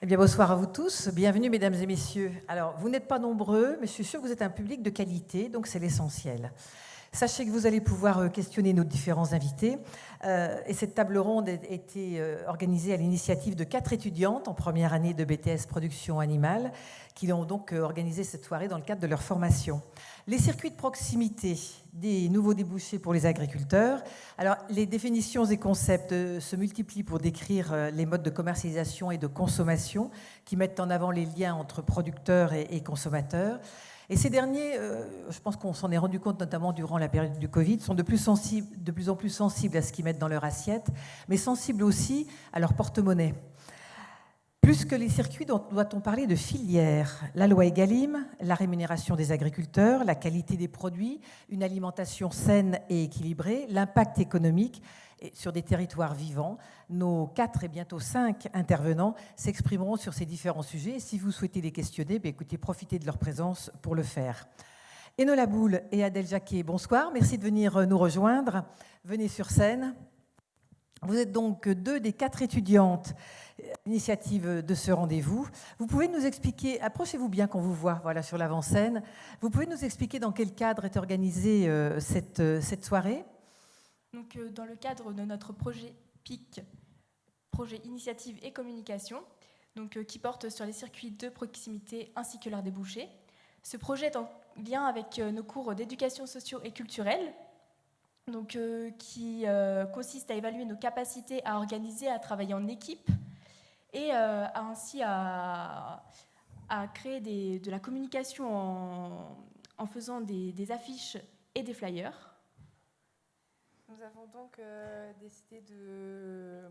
bien, bonsoir à vous tous. Bienvenue, mesdames et messieurs. Alors, vous n'êtes pas nombreux, mais je suis sûre que vous êtes un public de qualité, donc c'est l'essentiel. Sachez que vous allez pouvoir questionner nos différents invités. Et cette table ronde a été organisée à l'initiative de 4 étudiantes en première année de BTS Production Animale, qui ont donc organisé cette soirée dans le cadre de leur formation. Les circuits de proximité, des nouveaux débouchés pour les agriculteurs. Alors, les définitions et concepts se multiplient pour décrire les modes de commercialisation et de consommation qui mettent en avant les liens entre producteurs et consommateurs. Et ces derniers, je pense qu'on s'en est rendu compte notamment durant la période du Covid, sont de plus en plus sensibles à ce qu'ils mettent dans leur assiette, mais sensibles aussi à leur porte-monnaie. Plus que les circuits, doit-on parler de filières? La loi Egalim, la rémunération des agriculteurs, la qualité des produits, une alimentation saine et équilibrée, l'impact économique sur des territoires vivants. Nos 4 et bientôt 5 intervenants s'exprimeront sur ces différents sujets. Et si vous souhaitez les questionner, écoutez, profitez de leur présence pour le faire. Enola Boule et Adèle Jacquet, bonsoir. Merci de venir nous rejoindre. Venez sur scène. Vous êtes donc 2 des 4 étudiantes à l'initiative de ce rendez-vous. Vous pouvez nous expliquer, approchez-vous bien qu'on vous voit voilà, sur l'avant-scène, vous pouvez nous expliquer dans quel cadre est organisée cette soirée? Donc, dans le cadre de notre projet PIC, projet Initiative et Communication, donc, qui porte sur les circuits de proximité ainsi que leurs débouchés. Ce projet est en lien avec nos cours d'éducation socio et culturelle, donc, qui consiste à évaluer nos capacités à organiser, à travailler en équipe et ainsi à créer de la communication en faisant des affiches et des flyers. Nous avons donc décidé de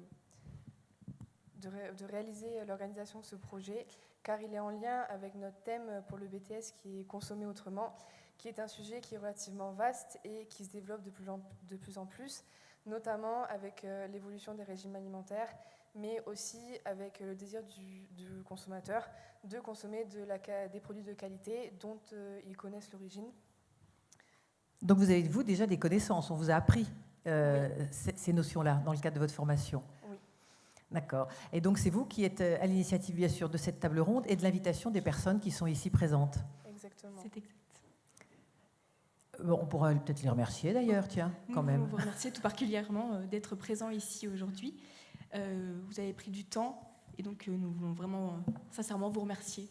réaliser l'organisation de ce projet car il est en lien avec notre thème pour le BTS qui est consommer autrement, qui est un sujet qui est relativement vaste et qui se développe de plus en plus, notamment avec l'évolution des régimes alimentaires, mais aussi avec le désir du consommateur de consommer des produits de qualité dont ils connaissent l'origine. Donc vous avez, vous, déjà des connaissances, on vous a appris Oui. ces notions-là dans le cadre de votre formation. Oui. D'accord. Et donc c'est vous qui êtes à l'initiative, bien sûr, de cette table ronde et de l'invitation des personnes qui sont ici présentes. Exactement. C'est exact. On pourra peut-être les remercier d'ailleurs, tiens, quand même. Nous vous remercier tout particulièrement d'être présents ici aujourd'hui. Vous avez pris du temps et donc nous voulons vraiment sincèrement vous remercier.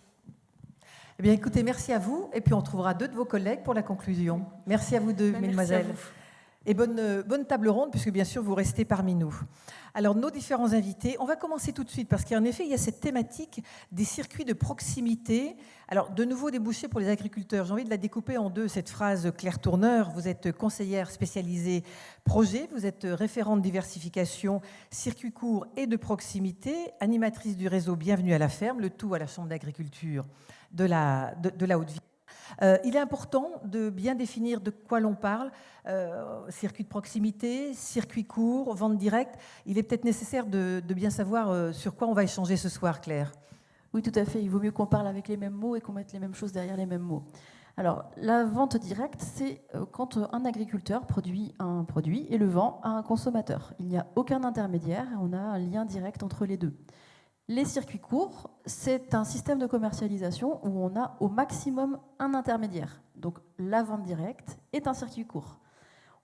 Eh bien écoutez, merci à vous et puis on trouvera 2 de vos collègues pour la conclusion. Merci à vous 2, mesdemoiselles. Merci à vous. Et bonne table ronde, puisque bien sûr, vous restez parmi nous. Alors, nos différents invités, on va commencer tout de suite, parce qu'en effet, il y a cette thématique des circuits de proximité. Alors, de nouveaux débouchés pour les agriculteurs. J'ai envie de la découper en 2, cette phrase Claire Tourneur. Vous êtes conseillère spécialisée projet, vous êtes référente diversification, circuits courts et de proximité, animatrice du réseau Bienvenue à la ferme, le tout à la Chambre d'agriculture de la Haute-Vienne. Il est important de bien définir de quoi l'on parle, circuit de proximité, circuit court, vente directe. Il est peut-être nécessaire de bien savoir sur quoi on va échanger ce soir, Claire. Oui, tout à fait. Il vaut mieux qu'on parle avec les mêmes mots et qu'on mette les mêmes choses derrière les mêmes mots. Alors, la vente directe, c'est quand un agriculteur produit un produit et le vend à un consommateur. Il n'y a aucun intermédiaire, on a un lien direct entre les deux. Les circuits courts, c'est un système de commercialisation où on a au maximum un intermédiaire. Donc la vente directe est un circuit court.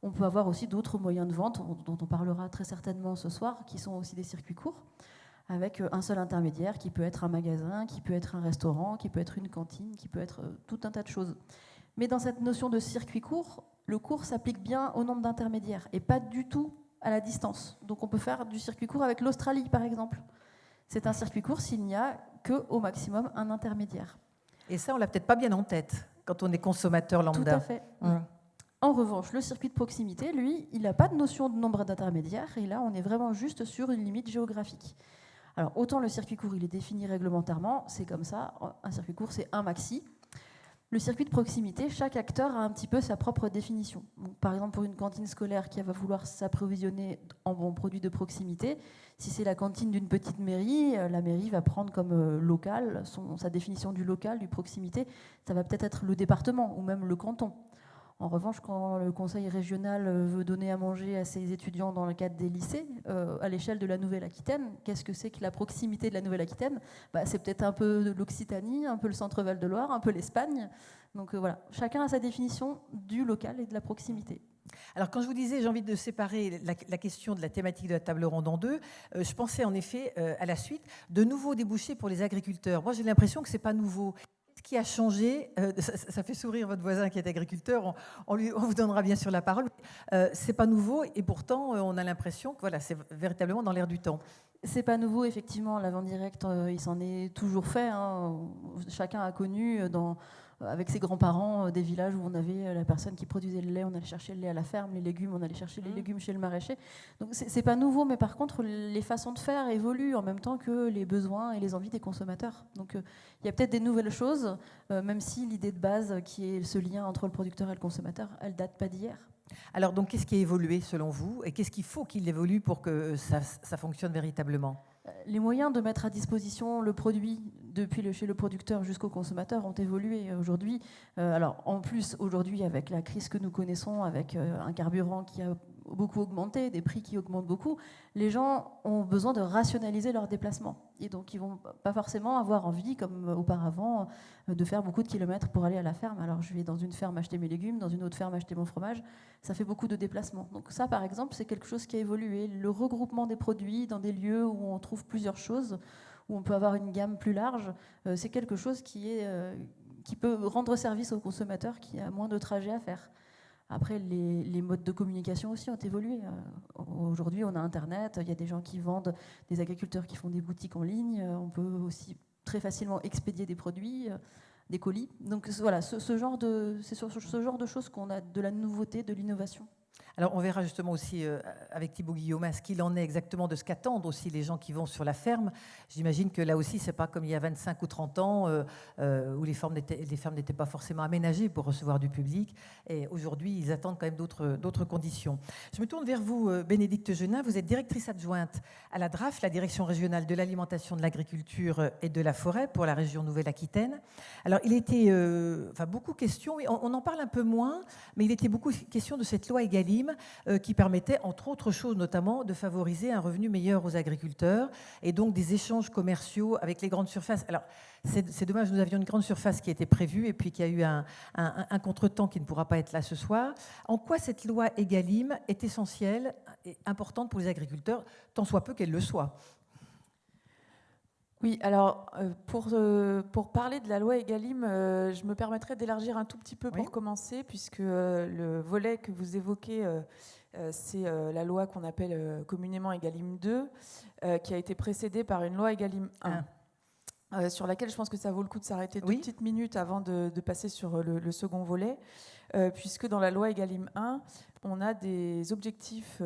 On peut avoir aussi d'autres moyens de vente, dont on parlera très certainement ce soir, qui sont aussi des circuits courts, avec un seul intermédiaire, qui peut être un magasin, qui peut être un restaurant, qui peut être une cantine, qui peut être tout un tas de choses. Mais dans cette notion de circuit court, le court s'applique bien au nombre d'intermédiaires et pas du tout à la distance. Donc on peut faire du circuit court avec l'Australie, par exemple. C'est un circuit court s'il n'y a qu'au maximum un intermédiaire. Et ça, on l'a peut-être pas bien en tête quand on est consommateur lambda. Tout à fait. En revanche, le circuit de proximité, lui, il n'a pas de notion de nombre d'intermédiaires. Et là, on est vraiment juste sur une limite géographique. Alors, autant le circuit court, il est défini réglementairement, c'est comme ça. Un circuit court, c'est un maxi. Le circuit de proximité, chaque acteur a un petit peu sa propre définition. Donc, par exemple, pour une cantine scolaire qui va vouloir s'approvisionner en bons produits de proximité, si c'est la cantine d'une petite mairie, la mairie va prendre comme local, sa définition du local, du proximité, ça va peut-être être le département ou même le canton. En revanche, quand le conseil régional veut donner à manger à ses étudiants dans le cadre des lycées, à l'échelle de la Nouvelle-Aquitaine, qu'est-ce que c'est que la proximité de la Nouvelle-Aquitaine ? C'est peut-être un peu de l'Occitanie, un peu le centre Val-de-Loire, un peu l'Espagne. Donc voilà, chacun a sa définition du local et de la proximité. Alors, quand je vous disais, j'ai envie de séparer la question de la thématique de la table ronde en deux, je pensais en effet à la suite, de nouveaux débouchés pour les agriculteurs. Moi, j'ai l'impression que ce n'est pas nouveau. Ce qui a changé, ça fait sourire votre voisin qui est agriculteur, on vous donnera bien sûr la parole. C'est pas nouveau et pourtant, on a l'impression que voilà, c'est véritablement dans l'air du temps. C'est pas nouveau, effectivement, la vente directe, il s'en est toujours fait. Chacun a connu avec ses grands-parents des villages où on avait la personne qui produisait le lait, on allait chercher le lait à la ferme, les légumes, on allait chercher les légumes chez le maraîcher. Donc c'est pas nouveau, mais par contre les façons de faire évoluent en même temps que les besoins et les envies des consommateurs. Donc il y a peut-être des nouvelles choses, même si l'idée de base qui est ce lien entre le producteur et le consommateur, elle date pas d'hier. Alors donc qu'est-ce qui a évolué selon vous et qu'est-ce qu'il faut qu'il évolue pour que ça fonctionne véritablement ? Les moyens de mettre à disposition le produit chez le producteur jusqu'au consommateur ont évolué aujourd'hui. Alors en plus aujourd'hui avec la crise que nous connaissons, avec un carburant qui a beaucoup augmenté, des prix qui augmentent beaucoup, les gens ont besoin de rationaliser leurs déplacements. Et donc ils ne vont pas forcément avoir envie, comme auparavant, de faire beaucoup de kilomètres pour aller à la ferme. Alors je vais dans une ferme acheter mes légumes, dans une autre ferme acheter mon fromage. Ça fait beaucoup de déplacements. Donc ça, par exemple, c'est quelque chose qui a évolué. Le regroupement des produits dans des lieux où on trouve plusieurs choses, où on peut avoir une gamme plus large, c'est quelque chose qui peut rendre service au consommateur qui a moins de trajets à faire. Après, les modes de communication aussi ont évolué. Aujourd'hui, on a Internet, il y a des gens qui vendent, des agriculteurs qui font des boutiques en ligne. On peut aussi très facilement expédier des produits, des colis. Donc voilà, c'est sur ce genre de choses qu'on a de la nouveauté, de l'innovation. Alors on verra justement aussi avec Thibaut Guillaume ce qu'il en est exactement de ce qu'attendent aussi les gens qui vont sur la ferme. J'imagine que là aussi, c'est pas comme il y a 25 ou 30 ans où les fermes n'étaient pas forcément aménagées pour recevoir du public. Et aujourd'hui, ils attendent quand même d'autres conditions. Je me tourne vers vous, Bénédicte Genin. Vous êtes directrice adjointe à la DRAF, la Direction régionale de l'alimentation, de l'agriculture et de la forêt pour la région Nouvelle-Aquitaine. Alors il était beaucoup question, on en parle un peu moins, mais il était beaucoup question de cette loi Egalim qui permettait, entre autres choses notamment, de favoriser un revenu meilleur aux agriculteurs et donc des échanges commerciaux avec les grandes surfaces. Alors, c'est dommage, nous avions une grande surface qui était prévue et puis qu'il y a eu un contretemps qui ne pourra pas être là ce soir. En quoi cette loi Egalim est essentielle et importante pour les agriculteurs, tant soit peu qu'elle le soit ? Oui, alors pour parler de la loi Egalim, je me permettrai d'élargir un tout petit peu pour commencer, puisque le volet que vous évoquez, c'est la loi qu'on appelle communément Egalim 2, qui a été précédée par une loi Egalim 1, sur laquelle je pense que ça vaut le coup de s'arrêter 2 petites minutes avant de passer sur le second volet, puisque dans la loi Egalim 1, on a des objectifs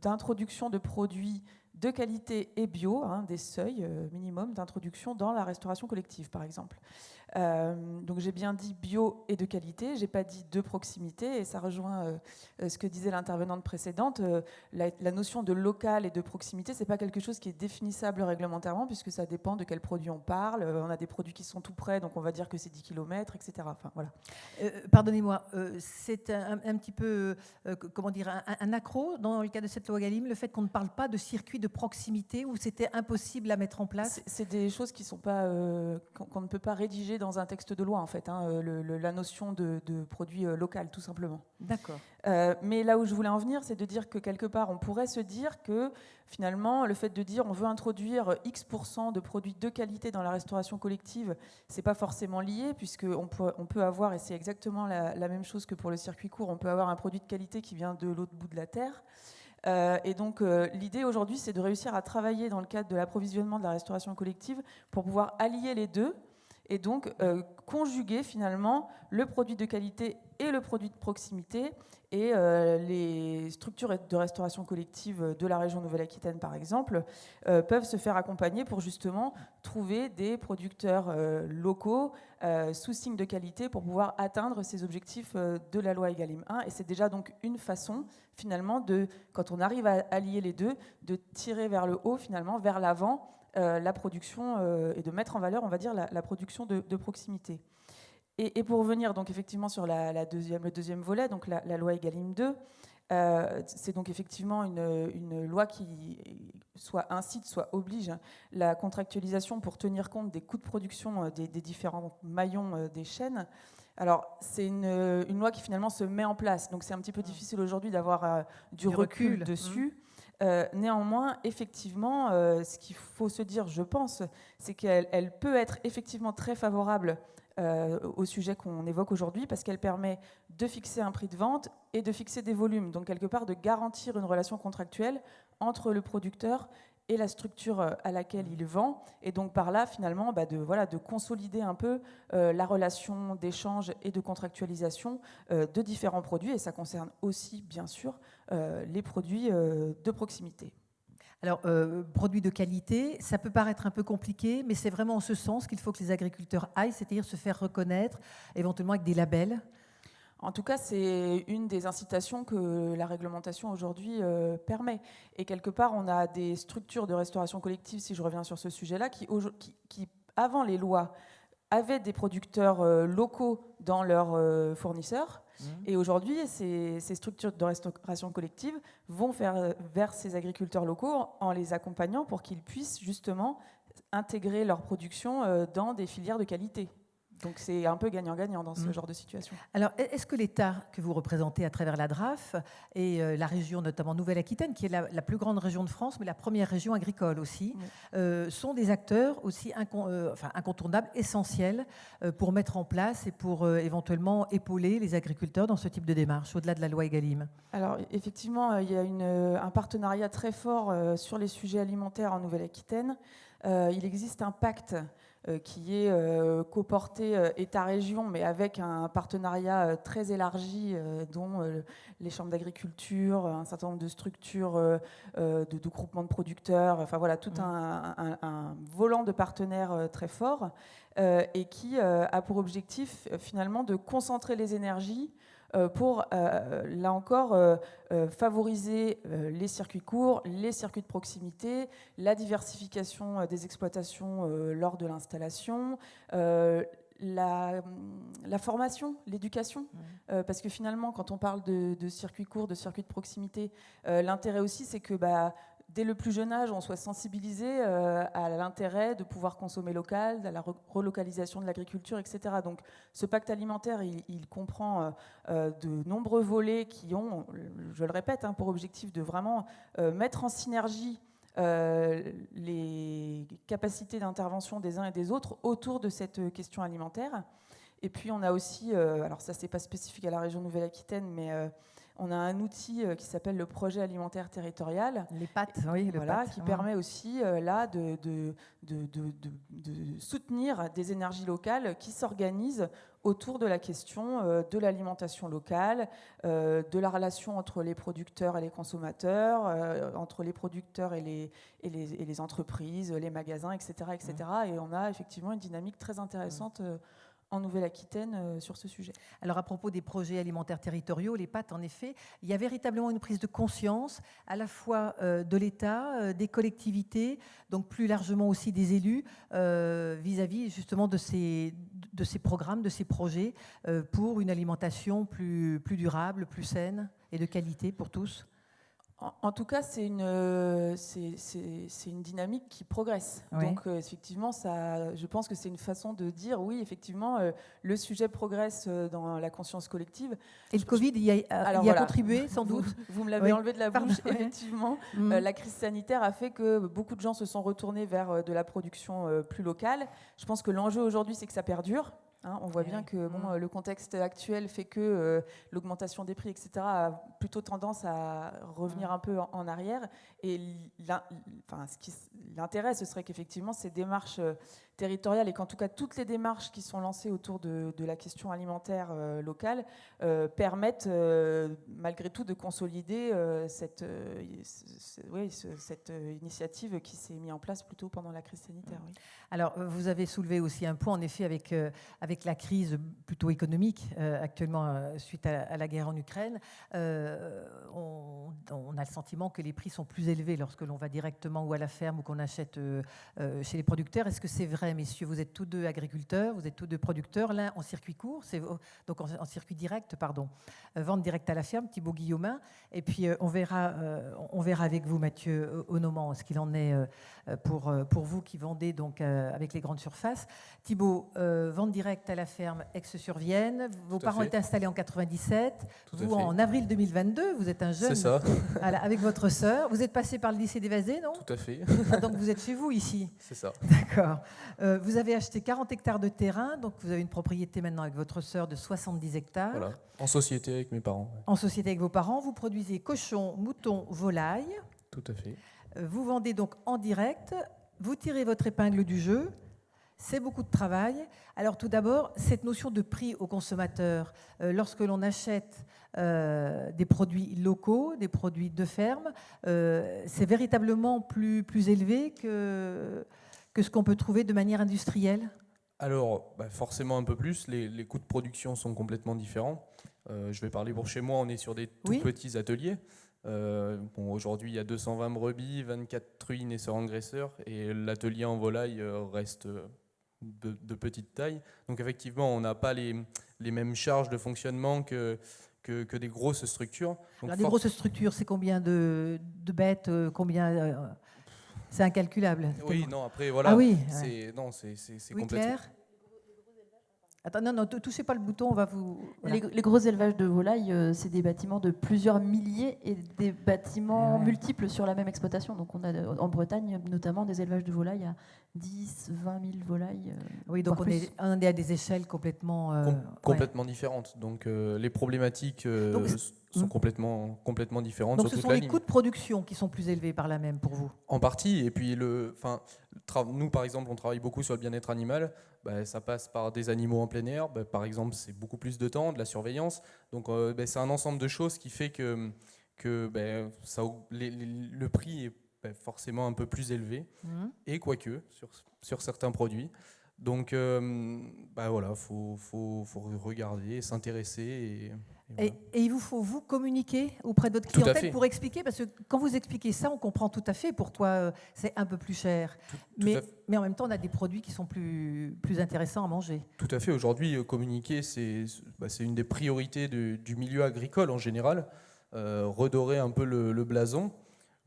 d'introduction de produits de qualité et bio, des seuils minimum d'introduction dans la restauration collective, par exemple. Donc j'ai bien dit bio et de qualité, j'ai pas dit de proximité, et ça rejoint ce que disait l'intervenante précédente. La notion de local et de proximité, c'est pas quelque chose qui est définissable réglementairement, puisque ça dépend de quel produit on parle. On a des produits qui sont tout près, donc on va dire que c'est 10 km, etc. Enfin, voilà. Pardonnez-moi, c'est un petit peu, un accroc dans le cas de cette loi Egalim, le fait qu'on ne parle pas de circuit de proximité, où c'était impossible à mettre en place. C'est des choses qui sont pas, qu'on ne peut pas rédiger dans un texte de loi, en fait, la notion de produit local, tout simplement. D'accord. Mais là où je voulais en venir, c'est de dire que quelque part, on pourrait se dire que finalement, le fait de dire on veut introduire X% de produits de qualité dans la restauration collective, c'est pas forcément lié, puisqu'on peut avoir, et c'est exactement la même chose que pour le circuit court, on peut avoir un produit de qualité qui vient de l'autre bout de la terre. Et donc l'idée aujourd'hui, c'est de réussir à travailler dans le cadre de l'approvisionnement de la restauration collective pour pouvoir allier les deux et donc conjuguer finalement le produit de qualité et le produit de proximité. Et les structures de restauration collective de la région Nouvelle-Aquitaine, par exemple, peuvent se faire accompagner pour justement trouver des producteurs locaux sous signe de qualité pour pouvoir atteindre ces objectifs de la loi Egalim 1. Et c'est déjà donc une façon, finalement, quand on arrive à allier les deux, de tirer vers le haut, finalement, vers l'avant, la production et de mettre en valeur, on va dire, la production de proximité. Et pour revenir donc effectivement sur le deuxième volet, donc la loi Egalim 2, c'est donc effectivement une loi qui soit incite, soit oblige la contractualisation pour tenir compte des coûts de production des différents maillons des chaînes. Alors, c'est une loi qui finalement se met en place, donc c'est un petit peu difficile aujourd'hui d'avoir du recul dessus. Néanmoins, effectivement, ce qu'il faut se dire, je pense, c'est qu'elle peut être effectivement très favorable au sujet qu'on évoque aujourd'hui, parce qu'elle permet de fixer un prix de vente et de fixer des volumes, donc quelque part de garantir une relation contractuelle entre le producteur et la structure à laquelle il vend, et donc par là finalement de consolider un peu la relation d'échange et de contractualisation de différents produits, et ça concerne aussi bien sûr les produits de proximité. Alors, produits de qualité, ça peut paraître un peu compliqué, mais c'est vraiment en ce sens qu'il faut que les agriculteurs aillent, c'est-à-dire se faire reconnaître, éventuellement avec des labels. En tout cas, c'est une des incitations que la réglementation aujourd'hui permet. Et quelque part, on a des structures de restauration collective, si je reviens sur ce sujet-là, qui avant les lois, avaient des producteurs locaux dans leurs fournisseurs. Et aujourd'hui, ces structures de restauration collective vont vers ces agriculteurs locaux en les accompagnant pour qu'ils puissent justement intégrer leur production dans des filières de qualité. Donc c'est un peu gagnant-gagnant dans ce genre de situation. Alors, est-ce que l'État que vous représentez à travers la DRAF et la région, notamment Nouvelle-Aquitaine, qui est la plus grande région de France, mais la première région agricole aussi, sont des acteurs aussi incontournables, essentiels pour mettre en place et pour éventuellement épauler les agriculteurs dans ce type de démarche, au-delà de la loi Egalim? Alors effectivement, il y a un partenariat très fort sur les sujets alimentaires en Nouvelle-Aquitaine. Il existe un pacte qui est coporté État-région, mais avec un partenariat très élargi, dont les chambres d'agriculture, un certain nombre de structures de groupements de producteurs, enfin voilà, tout un volant de partenaires très fort, et qui a pour objectif finalement de concentrer les énergies pour, là encore, favoriser les circuits courts, les circuits de proximité, la diversification des exploitations lors de l'installation, la formation, l'éducation, parce que finalement, quand on parle de circuits courts, de circuits de proximité, l'intérêt aussi, c'est que dès le plus jeune âge, on soit sensibilisé à l'intérêt de pouvoir consommer local, à la relocalisation de l'agriculture, etc. Donc ce pacte alimentaire, il comprend de nombreux volets qui ont, je le répète, pour objectif de vraiment mettre en synergie les capacités d'intervention des uns et des autres autour de cette question alimentaire. Et puis on a aussi, alors ça c'est pas spécifique à la région Nouvelle-Aquitaine, mais on a un outil qui s'appelle le projet alimentaire territorial. Les PAT, oui, qui permet aussi là de soutenir des énergies locales qui s'organisent autour de la question de l'alimentation locale, de la relation entre les producteurs et les consommateurs, entre les producteurs et les entreprises, les magasins, etc., etc. Et on a effectivement une dynamique très intéressante en Nouvelle-Aquitaine sur ce sujet. Alors à propos des projets alimentaires territoriaux, les PAT, en effet, il y a véritablement une prise de conscience à la fois de l'État, des collectivités, donc plus largement aussi des élus, vis-à-vis justement de ces programmes, de ces projets pour une alimentation plus durable, plus saine et de qualité pour tous. En tout cas, c'est une dynamique qui progresse. Oui. Donc, effectivement, je pense que c'est une façon de dire, oui, effectivement, le sujet progresse dans la conscience collective. Et le Covid y a contribué, sans doute. Vous me l'avez enlevé de la bouche, effectivement. La crise sanitaire a fait que beaucoup de gens se sont retournés vers de la production plus locale. Je pense que l'enjeu aujourd'hui, c'est que ça perdure. On voit bien que le contexte actuel fait que l'augmentation des prix, etc., a plutôt tendance à revenir un peu en arrière. Et l'intérêt, ce serait qu'effectivement, ces démarches territoriales, et qu'en tout cas toutes les démarches qui sont lancées autour de la question alimentaire locale, permettent malgré tout de consolider cette initiative qui s'est mise en place plutôt pendant la crise sanitaire. Oui. Alors, vous avez soulevé aussi un point, en effet, avec la crise plutôt économique actuellement suite à la guerre en Ukraine. On a le sentiment que les prix sont plus élevés lorsque l'on va directement ou à la ferme ou qu'on achète chez les producteurs. Est-ce que c'est vrai vrai, messieurs, vous êtes tous deux agriculteurs, vous êtes tous deux producteurs, l'un en circuit court, donc en circuit direct, pardon, vente directe à la ferme, Thibaut Guillaumin, et puis on verra avec vous, Mathieu Onoman, ce qu'il en est pour vous qui vendez donc avec les grandes surfaces. Thibaut, vente directe à la ferme Aix-sur-Vienne, vos parents étaient installés en 97, vous en avril 2022, vous êtes un jeune. C'est ça. Avec votre sœur, vous êtes passé par le lycée des Vazés, non? Tout à fait. Donc vous êtes chez vous ici. C'est ça. D'accord. Vous avez acheté 40 hectares de terrain, donc vous avez une propriété maintenant avec votre sœur de 70 hectares. Voilà. En société avec mes parents. En société avec vos parents, vous produisez cochons, moutons, volailles. Tout à fait. Vous vendez donc en direct, vous tirez votre épingle du jeu. C'est beaucoup de travail. Alors tout d'abord, cette notion de prix au consommateur, lorsque l'on achète des produits locaux, des produits de ferme, c'est véritablement plus élevé que ce qu'on peut trouver de manière industrielle? Alors, forcément un peu plus. Les coûts de production sont complètement différents. Je vais parler pour chez moi, on est sur des tout petits ateliers. Aujourd'hui, il y a 220 brebis, 24 truies, naisseurs engraisseurs, et l'atelier en volaille reste de petite taille. Donc effectivement, on n'a pas les mêmes charges de fonctionnement que des grosses structures. Donc alors, des grosses structures, c'est combien de bêtes, combien c'est incalculable. Oui, non, après, voilà. Ah oui, c'est complètement... Claire. Attends, non, touchez pas le bouton, on va vous... Voilà. Les gros élevages de volailles, c'est des bâtiments de plusieurs milliers et des bâtiments multiples sur la même exploitation. Donc on a en Bretagne notamment des élevages de volailles à 10, 20 000 volailles. Oui, donc on est à des échelles complètement... complètement différentes. Donc les problématiques sont complètement différentes. Donc sur ce toute sont la les coûts de production qui sont plus élevés par là même pour vous? En partie, et puis nous par exemple on travaille beaucoup sur le bien-être animal, ça passe par des animaux en plein air, par exemple c'est beaucoup plus de temps, de la surveillance, donc c'est un ensemble de choses qui fait que le prix est forcément un peu plus élevé, et quoique sur certains produits. Donc voilà, faut regarder, s'intéresser. Et il vous faut vous communiquer auprès de votre clientèle pour expliquer, parce que quand vous expliquez ça, on comprend tout à fait pourquoi c'est un peu plus cher. Mais en même temps, on a des produits qui sont plus intéressants à manger. Tout à fait. Aujourd'hui, communiquer, c'est une des priorités du milieu agricole en général. Redorer un peu le blason.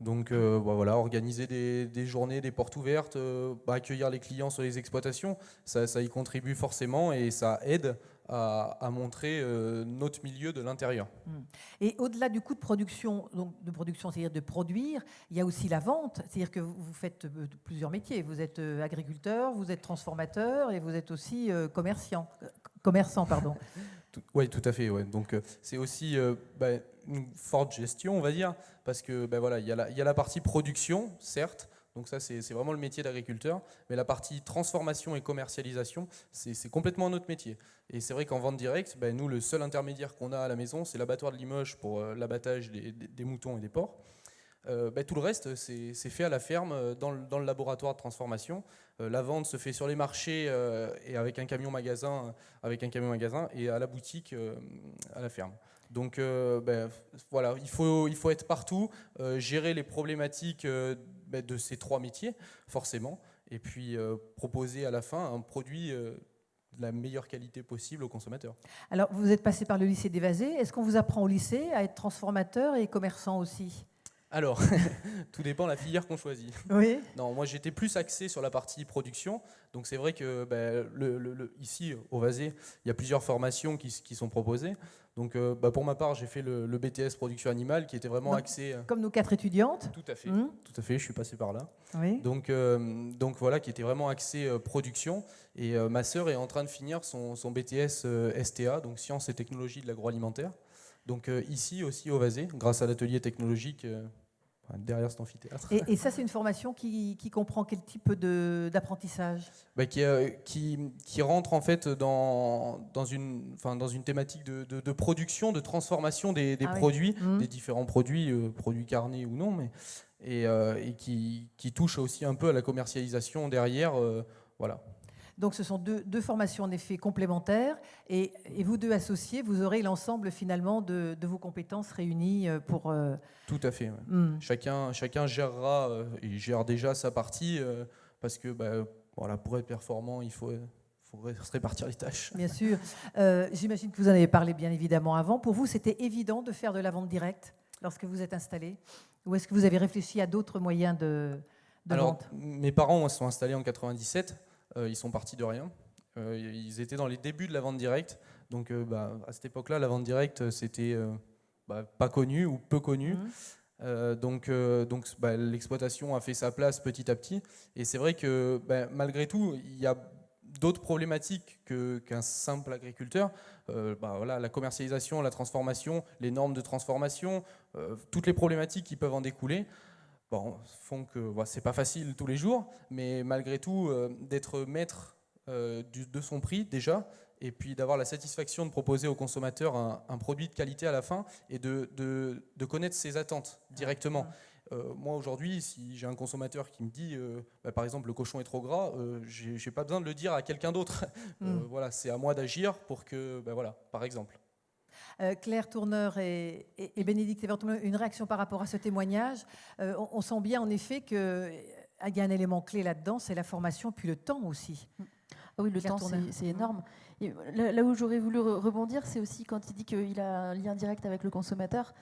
Donc voilà, organiser des journées, des portes ouvertes, accueillir les clients sur les exploitations, ça y contribue forcément et ça aide à montrer notre milieu de l'intérieur. Et au-delà du coût de production, c'est-à-dire de produire, il y a aussi la vente, c'est-à-dire que vous faites plusieurs métiers. Vous êtes agriculteur, vous êtes transformateur et vous êtes aussi commerçant. Oui, tout à fait. Ouais. Donc c'est aussi une forte gestion, on va dire, parce que voilà, il y a la partie production, certes. Donc ça, c'est vraiment le métier d'agriculteur. Mais la partie transformation et commercialisation, c'est complètement notre métier. Et c'est vrai qu'en vente directe, nous, le seul intermédiaire qu'on a à la maison, c'est l'abattoir de Limoges pour l'abattage des moutons et des porcs. Tout le reste, c'est fait à la ferme, dans le laboratoire de transformation. La vente se fait sur les marchés et avec un camion magasin et à la boutique, à la ferme. Donc voilà, il faut être partout, gérer les problématiques de ces trois métiers, forcément, et puis proposer à la fin un produit de la meilleure qualité possible aux consommateurs. Alors, vous êtes passé par le lycée des Vazés. Est-ce qu'on vous apprend au lycée à être transformateur et commerçant aussi? Alors, tout dépend de la filière qu'on choisit. Oui. Non, moi j'étais plus axé sur la partie production. Donc c'est vrai que ici, au Vazé, il y a plusieurs formations qui sont proposées. Donc pour ma part, j'ai fait le BTS production animale qui était vraiment axé... Comme nos 4 étudiantes. Tout à fait, je suis passé par là. Oui. Donc voilà, qui était vraiment axé production. Et ma sœur est en train de finir son BTS STA, donc sciences et technologies de l'agroalimentaire. Donc ici aussi au Vazé, grâce à l'atelier technologique derrière cet amphithéâtre. Et ça, c'est une formation qui comprend quel type d'apprentissage? Qui rentre en fait dans une thématique de production, de transformation des produits, des différents produits, produits carnés ou non, et qui touche aussi un peu à la commercialisation derrière. Voilà. Donc ce sont deux formations en effet complémentaires et vous deux associés, vous aurez l'ensemble finalement de vos compétences réunies pour... Tout à fait. Ouais. Chacun gérera et gère déjà sa partie parce que voilà, pour être performant, il faut se répartir les tâches. Bien sûr. J'imagine que vous en avez parlé bien évidemment avant. Pour vous, c'était évident de faire de la vente directe lorsque vous êtes installé? Ou est-ce que vous avez réfléchi à d'autres moyens de vente? Mes parents se sont installés en 97. Ils sont partis de rien. Ils étaient dans les débuts de la vente directe. Donc, à cette époque-là, la vente directe, c'était pas connu ou peu connu. Donc l'exploitation a fait sa place petit à petit. Et c'est vrai que malgré tout, il y a d'autres problématiques qu'un simple agriculteur. La commercialisation, la transformation, les normes de transformation, toutes les problématiques qui peuvent en découler font que c'est pas facile tous les jours, mais malgré tout, d'être maître de son prix déjà, et puis d'avoir la satisfaction de proposer au consommateur un produit de qualité à la fin, et de connaître ses attentes directement. Moi aujourd'hui, si j'ai un consommateur qui me dit par exemple le cochon est trop gras, j'ai pas besoin de le dire à quelqu'un d'autre. Voilà, c'est à moi d'agir pour que par exemple. Claire Tourneur et Bénédicte, éventuellement une réaction par rapport à ce témoignage. On sent bien en effet qu'il y a un élément clé là-dedans, c'est la formation puis le temps aussi. Ah oui, le Claire temps, Tourneur. c'est énorme. Et là où j'aurais voulu rebondir, c'est aussi quand il dit qu'il a un lien direct avec le consommateur.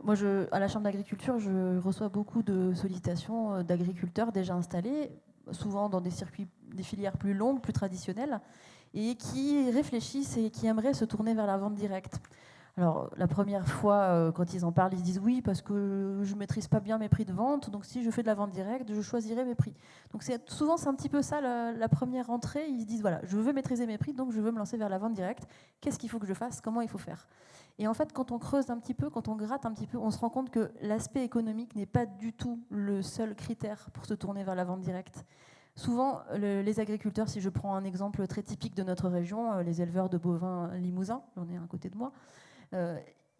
Moi, à la Chambre d'agriculture, je reçois beaucoup de sollicitations d'agriculteurs déjà installés, souvent dans des filières plus longues, plus traditionnelles, et qui réfléchissent et qui aimeraient se tourner vers la vente directe. Alors, la première fois, quand ils en parlent, ils se disent oui, parce que je ne maîtrise pas bien mes prix de vente, donc si je fais de la vente directe, je choisirai mes prix. Donc souvent, c'est un petit peu ça, la première entrée. Ils se disent, voilà, je veux maîtriser mes prix, donc je veux me lancer vers la vente directe. Qu'est-ce qu'il faut que je fasse? Comment il faut faire? Et en fait, quand on creuse un petit peu, quand on gratte un petit peu, on se rend compte que l'aspect économique n'est pas du tout le seul critère pour se tourner vers la vente directe. Souvent, les agriculteurs, si je prends un exemple très typique de notre région, les éleveurs de bovins limousins, j'en ai un à côté de moi,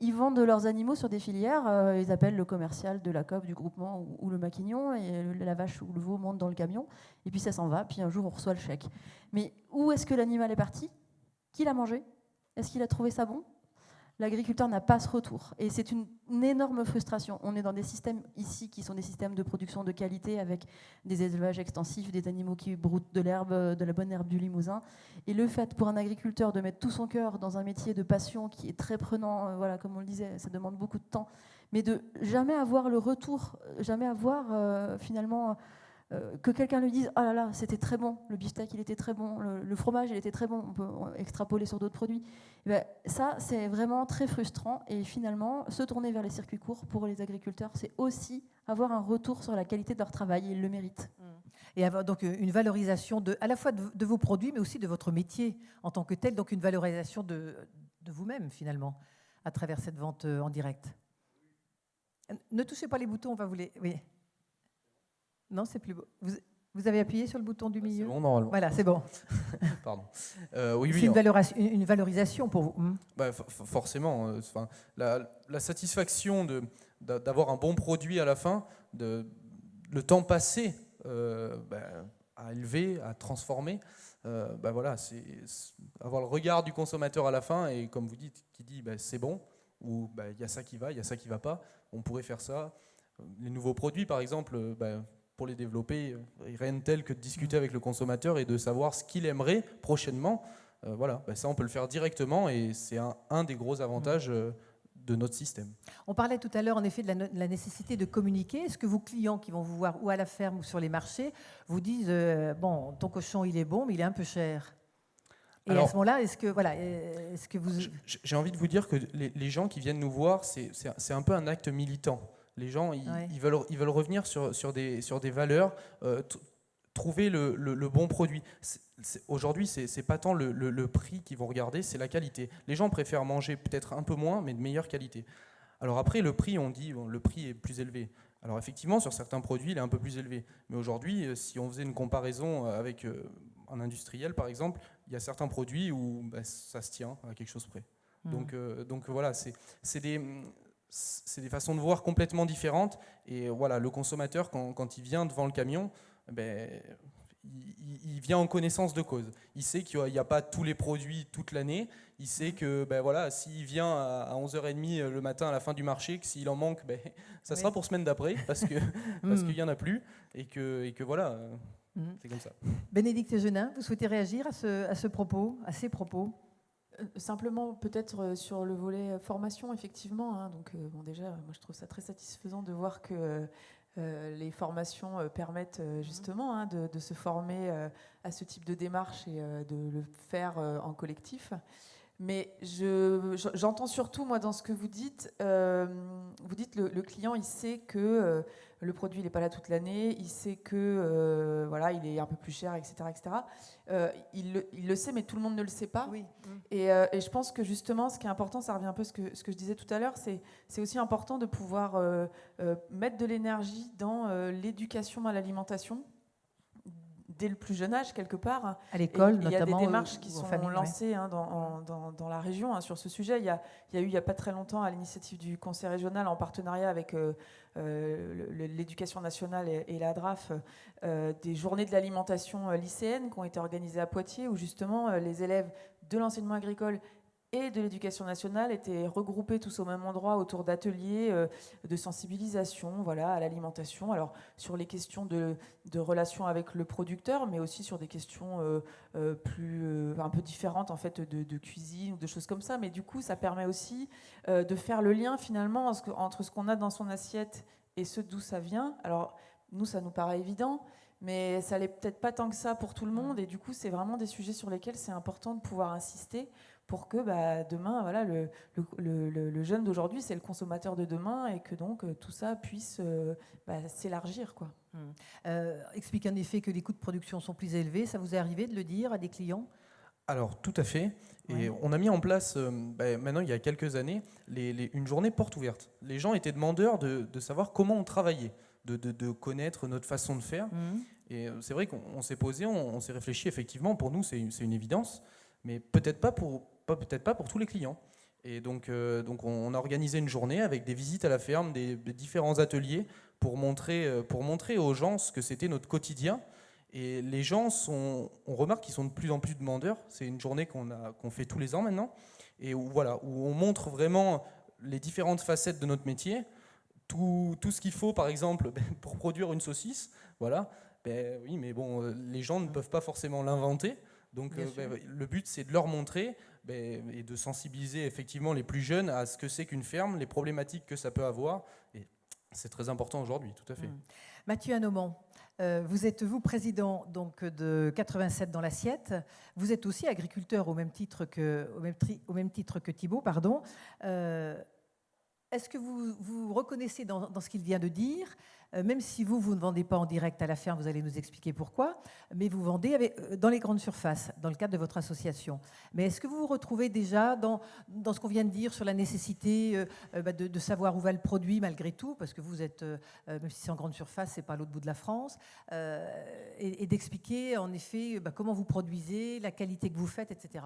ils vendent leurs animaux sur des filières, ils appellent le commercial de la COP, du groupement ou le maquignon, et la vache ou le veau monte dans le camion, et puis ça s'en va, puis un jour on reçoit le chèque. Mais où est-ce que l'animal est parti? Qui l'a mangé? Est-ce qu'il a trouvé ça bon? L'agriculteur n'a pas ce retour. Et c'est une énorme frustration. On est dans des systèmes ici qui sont des systèmes de production de qualité avec des élevages extensifs, des animaux qui broutent de l'herbe, de la bonne herbe du Limousin. Et le fait pour un agriculteur de mettre tout son cœur dans un métier de passion qui est très prenant, voilà, comme on le disait, ça demande beaucoup de temps, mais de jamais avoir le retour, jamais avoir finalement... que quelqu'un lui dise « Ah là là, c'était très bon, le beefsteak, il était très bon, le fromage, il était très bon, on peut extrapoler sur d'autres produits. » Ça, c'est vraiment très frustrant. Et finalement, se tourner vers les circuits courts pour les agriculteurs, c'est aussi avoir un retour sur la qualité de leur travail. Et ils le méritent. Et avoir donc une valorisation à la fois de vos produits, mais aussi de votre métier en tant que tel. Donc une valorisation de vous-même, finalement, à travers cette vente en direct. Ne touchez pas les boutons, on va vous les... Oui. Non, c'est plus beau. Vous avez appuyé sur le bouton du milieu? C'est bon, normalement. Voilà, c'est bon. Pardon. Oui. C'est une valorisation pour vous. Forcément. La satisfaction d'avoir un bon produit à la fin, le temps passé à élever, à transformer, c'est avoir le regard du consommateur à la fin et, comme vous dites, qui dit c'est bon, ou il y a ça qui va, il y a ça qui ne va pas, on pourrait faire ça. Les nouveaux produits, par exemple, pour les développer, rien de tel que de discuter avec le consommateur et de savoir ce qu'il aimerait prochainement. Ça, on peut le faire directement et c'est un des gros avantages de notre système. On parlait tout à l'heure, en effet, de la nécessité de communiquer. Est-ce que vos clients qui vont vous voir ou à la ferme ou sur les marchés vous disent bon, ton cochon, il est bon, mais il est un peu cher? Et à ce moment-là, est-ce que vous... J'ai envie de vous dire que les gens qui viennent nous voir, c'est un peu un acte militant. Les gens, ils veulent revenir sur des valeurs, trouver le bon produit. Aujourd'hui, c'est pas tant le prix qu'ils vont regarder, c'est la qualité. Les gens préfèrent manger peut-être un peu moins, mais de meilleure qualité. Alors après, le prix, on dit le prix est plus élevé. Alors effectivement, sur certains produits, il est un peu plus élevé. Mais aujourd'hui, si on faisait une comparaison avec un industriel, par exemple, il y a certains produits où ça se tient à quelque chose près. Donc voilà, c'est des façons de voir complètement différentes. Et voilà, le consommateur, quand il vient devant le camion, il vient en connaissance de cause. Il sait qu'il n'y a pas tous les produits toute l'année. Il sait que s'il vient à 11h30 le matin à la fin du marché, que s'il en manque, ça sera pour semaine d'après, parce qu'il n'y en a plus. Et que voilà, C'est comme ça. Bénédicte Genin, vous souhaitez réagir à ces propos? Simplement, peut-être sur le volet formation, effectivement. Hein, donc, déjà, moi, je trouve ça très satisfaisant de voir que les formations permettent justement de se former à ce type de démarche et de le faire en collectif. Mais j'entends surtout, moi, dans ce que vous dites le client, il sait que le produit il n'est pas là toute l'année, il sait que voilà, il est un peu plus cher, etc. etc. Il le sait, mais tout le monde ne le sait pas. Oui. Et je pense que justement, ce qui est important, ça revient un peu à ce que je disais tout à l'heure, c'est aussi important de pouvoir mettre de l'énergie dans l'éducation à l'alimentation, dès le plus jeune âge, quelque part. À l'école, notamment. Il y a des démarches qui sont familles, lancées dans la région sur ce sujet. Il y a eu, il n'y a pas très longtemps, à l'initiative du Conseil régional, en partenariat avec l'Éducation nationale et la DRAF, des journées de l'alimentation lycéenne qui ont été organisées à Poitiers, où justement les élèves de l'enseignement agricole et de l'éducation nationale étaient regroupés tous au même endroit autour d'ateliers de sensibilisation, voilà, à l'alimentation. Alors sur les questions de relation avec le producteur, mais aussi sur des questions un peu différentes en fait de cuisine ou de choses comme ça. Mais du coup, ça permet aussi de faire le lien finalement entre ce qu'on a dans son assiette et ce d'où ça vient. Alors nous, ça nous paraît évident, mais ça l'est peut-être pas tant que ça pour tout le monde. Et du coup, c'est vraiment des sujets sur lesquels c'est important de pouvoir insister pour que demain, voilà, le jeune d'aujourd'hui, c'est le consommateur de demain, et que donc tout ça puisse s'élargir, quoi. Explique en effet que les coûts de production sont plus élevés. Ça vous est arrivé de le dire à des clients? Alors, tout à fait. Et on a mis en place, maintenant, il y a quelques années, une journée porte ouverte. Les gens étaient demandeurs de savoir comment on travaillait, de connaître notre façon de faire. Et c'est vrai qu'on s'est posé, on s'est réfléchi, effectivement, pour nous, c'est une évidence, mais peut-être pas pour tous les clients. Et donc on a organisé une journée avec des visites à la ferme, des différents ateliers pour montrer aux gens ce que c'était notre quotidien. Et les gens on remarque qu'ils sont de plus en plus demandeurs. C'est une journée qu'on fait tous les ans maintenant, et où on montre vraiment les différentes facettes de notre métier, tout ce qu'il faut, par exemple, pour produire une saucisse. Voilà. Oui, mais bon, les gens ne peuvent pas forcément l'inventer. Donc le but, c'est de leur montrer et de sensibiliser effectivement les plus jeunes à ce que c'est qu'une ferme, les problématiques que ça peut avoir. Et c'est très important aujourd'hui, tout à fait. Mathieu Hanomont, vous êtes président donc, de 87 dans l'assiette. Vous êtes aussi agriculteur au même titre que Thibault. Pardon. Est-ce que vous reconnaissez dans ce qu'il vient de dire, même si vous ne vendez pas en direct à la ferme, vous allez nous expliquer pourquoi, mais vous vendez dans les grandes surfaces, dans le cadre de votre association. Mais est-ce que vous vous retrouvez déjà dans ce qu'on vient de dire sur la nécessité de savoir où va le produit malgré tout, parce que vous êtes, même si c'est en grande surface, c'est pas à l'autre bout de la France, et d'expliquer en effet comment vous produisez, la qualité que vous faites, etc.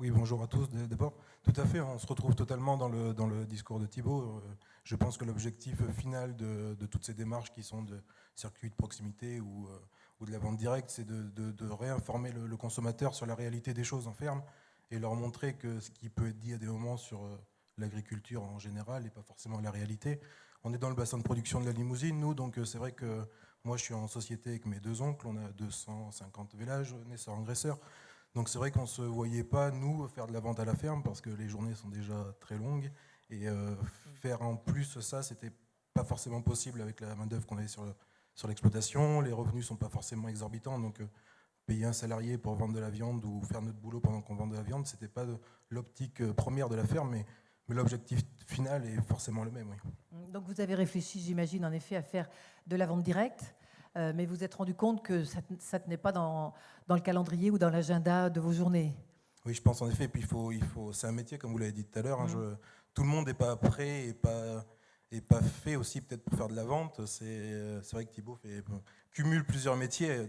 Oui, bonjour à tous. D'abord, tout à fait, on se retrouve totalement dans le discours de Thibault. Je pense que l'objectif final de toutes ces démarches qui sont de circuits de proximité ou de la vente directe, c'est de réinformer le consommateur sur la réalité des choses en ferme et leur montrer que ce qui peut être dit à des moments sur l'agriculture en général n'est pas forcément la réalité. On est dans le bassin de production de la Limousine, nous, donc c'est vrai que moi je suis en société avec mes deux oncles, on a 250 vélages, naisseurs-engraisseurs. Donc c'est vrai qu'on ne se voyait pas, nous, faire de la vente à la ferme parce que les journées sont déjà très longues. Et faire en plus ça, c'était pas forcément possible avec la main-d'œuvre qu'on avait sur l'exploitation. Les revenus ne sont pas forcément exorbitants. Donc payer un salarié pour vendre de la viande ou faire notre boulot pendant qu'on vend de la viande, ce n'était pas l'optique première de la ferme. Mais l'objectif final est forcément le même. Oui. Donc vous avez réfléchi, j'imagine, en effet, à faire de la vente directe. Mais vous êtes rendu compte que ça ne tenait pas dans le calendrier ou dans l'agenda de vos journées. Oui, je pense en effet. Puis c'est un métier, comme vous l'avez dit tout à l'heure. Tout le monde n'est pas prêt et pas fait aussi peut-être pour faire de la vente. C'est vrai que Thibault cumule plusieurs métiers.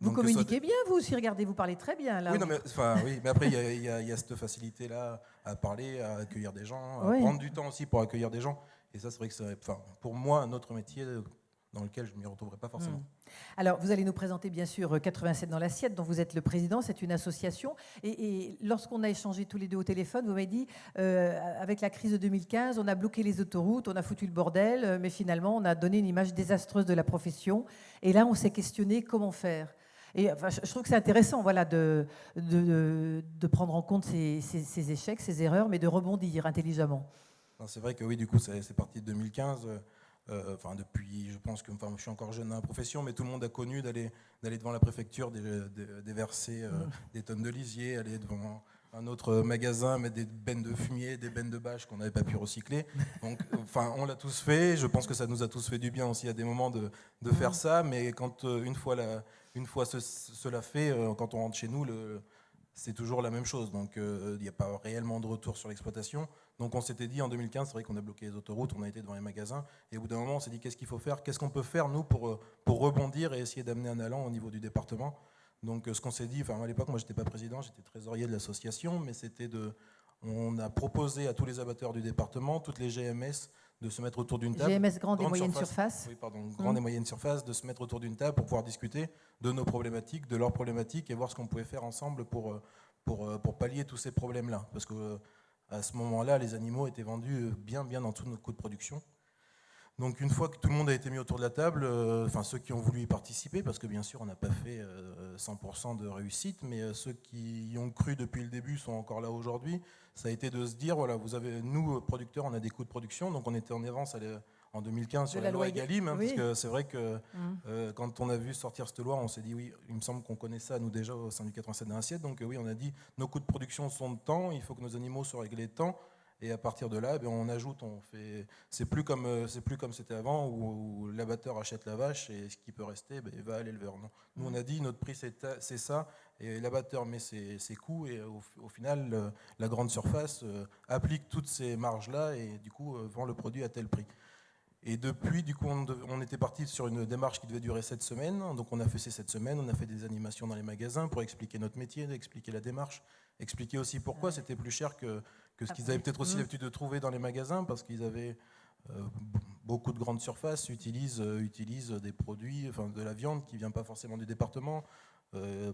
Vous communiquez bien, vous aussi. Regardez, vous parlez très bien. Là. Oui, mais après, il y a cette facilité-là à parler, à accueillir des gens, à prendre du temps aussi pour accueillir des gens. Et ça, c'est vrai que c'est, pour moi, un autre métier dans lequel je ne m'y retrouverai pas forcément. Alors, vous allez nous présenter, bien sûr, 87 dans l'assiette, dont vous êtes le président. C'est une association. Et lorsqu'on a échangé tous les deux au téléphone, vous m'avez dit, avec la crise de 2015, on a bloqué les autoroutes, on a foutu le bordel, mais finalement, on a donné une image désastreuse de la profession. Et là, on s'est questionné comment faire. Et enfin, je trouve que c'est intéressant, voilà, de prendre en compte ces échecs, ces erreurs, mais de rebondir intelligemment. C'est vrai que oui, du coup, c'est parti de 2015. Depuis, je pense que je suis encore jeune dans la profession, mais tout le monde a connu d'aller devant la préfecture, déverser des tonnes de lisier, aller devant un autre magasin, mettre des bennes de fumier, des bennes de bâches qu'on n'avait pas pu recycler. Donc, on l'a tous fait. Je pense que ça nous a tous fait du bien aussi à des moments de faire ça. Mais quand une fois cela fait, quand on rentre chez nous, c'est toujours la même chose. Donc, il n'y a pas réellement de retour sur l'exploitation. Donc, on s'était dit en 2015, c'est vrai qu'on a bloqué les autoroutes, on a été devant les magasins. Et au bout d'un moment, on s'est dit qu'est-ce qu'il faut faire, qu'est-ce qu'on peut faire, nous, pour rebondir et essayer d'amener un allant au niveau du département. Donc, ce qu'on s'est dit, à l'époque, moi, je n'étais pas président, j'étais trésorier de l'association, mais on a proposé à tous les abatteurs du département, toutes les GMS, de se mettre autour d'une table. GMS, grande et moyenne surface. Oui, pardon, grande et moyenne surface, de se mettre autour d'une table pour pouvoir discuter de nos problématiques, de leurs problématiques et voir ce qu'on pouvait faire ensemble pour pallier tous ces problèmes-là. Parce qu'à ce moment-là, les animaux étaient vendus bien en dessous de nos coûts de production. Donc une fois que tout le monde a été mis autour de la table, ceux qui ont voulu y participer, parce que bien sûr on n'a pas fait 100% de réussite, mais ceux qui y ont cru depuis le début sont encore là aujourd'hui, ça a été de se dire, voilà, nous producteurs, on a des coûts de production, donc on était en avance en 2015 sur la loi Egalim, oui. parce que c'est vrai que quand on a vu sortir cette loi, on s'est dit, oui, il me semble qu'on connaît ça, nous déjà au sein du 87 dans l'assiette, donc oui, on a dit, nos coûts de production sont de temps, il faut que nos animaux soient réglés de temps. Et à partir de là, on ajoute, c'est plus comme c'était avant où l'abatteur achète la vache et ce qui peut rester, il va à l'éleveur. Nous, on a dit notre prix c'est ça et l'abatteur met ses coûts et au final, la grande surface applique toutes ces marges-là et du coup vend le produit à tel prix. Et depuis, du coup, on était parti sur une démarche qui devait durer 7 semaines. Donc on a fait ces 7 semaines, on a fait des animations dans les magasins pour expliquer notre métier, expliquer la démarche, expliquer aussi pourquoi c'était plus cher que ce qu'ils avaient peut-être aussi l'habitude de trouver dans les magasins, parce qu'ils avaient beaucoup de grandes surfaces, utilisent des produits, de la viande qui ne vient pas forcément du département,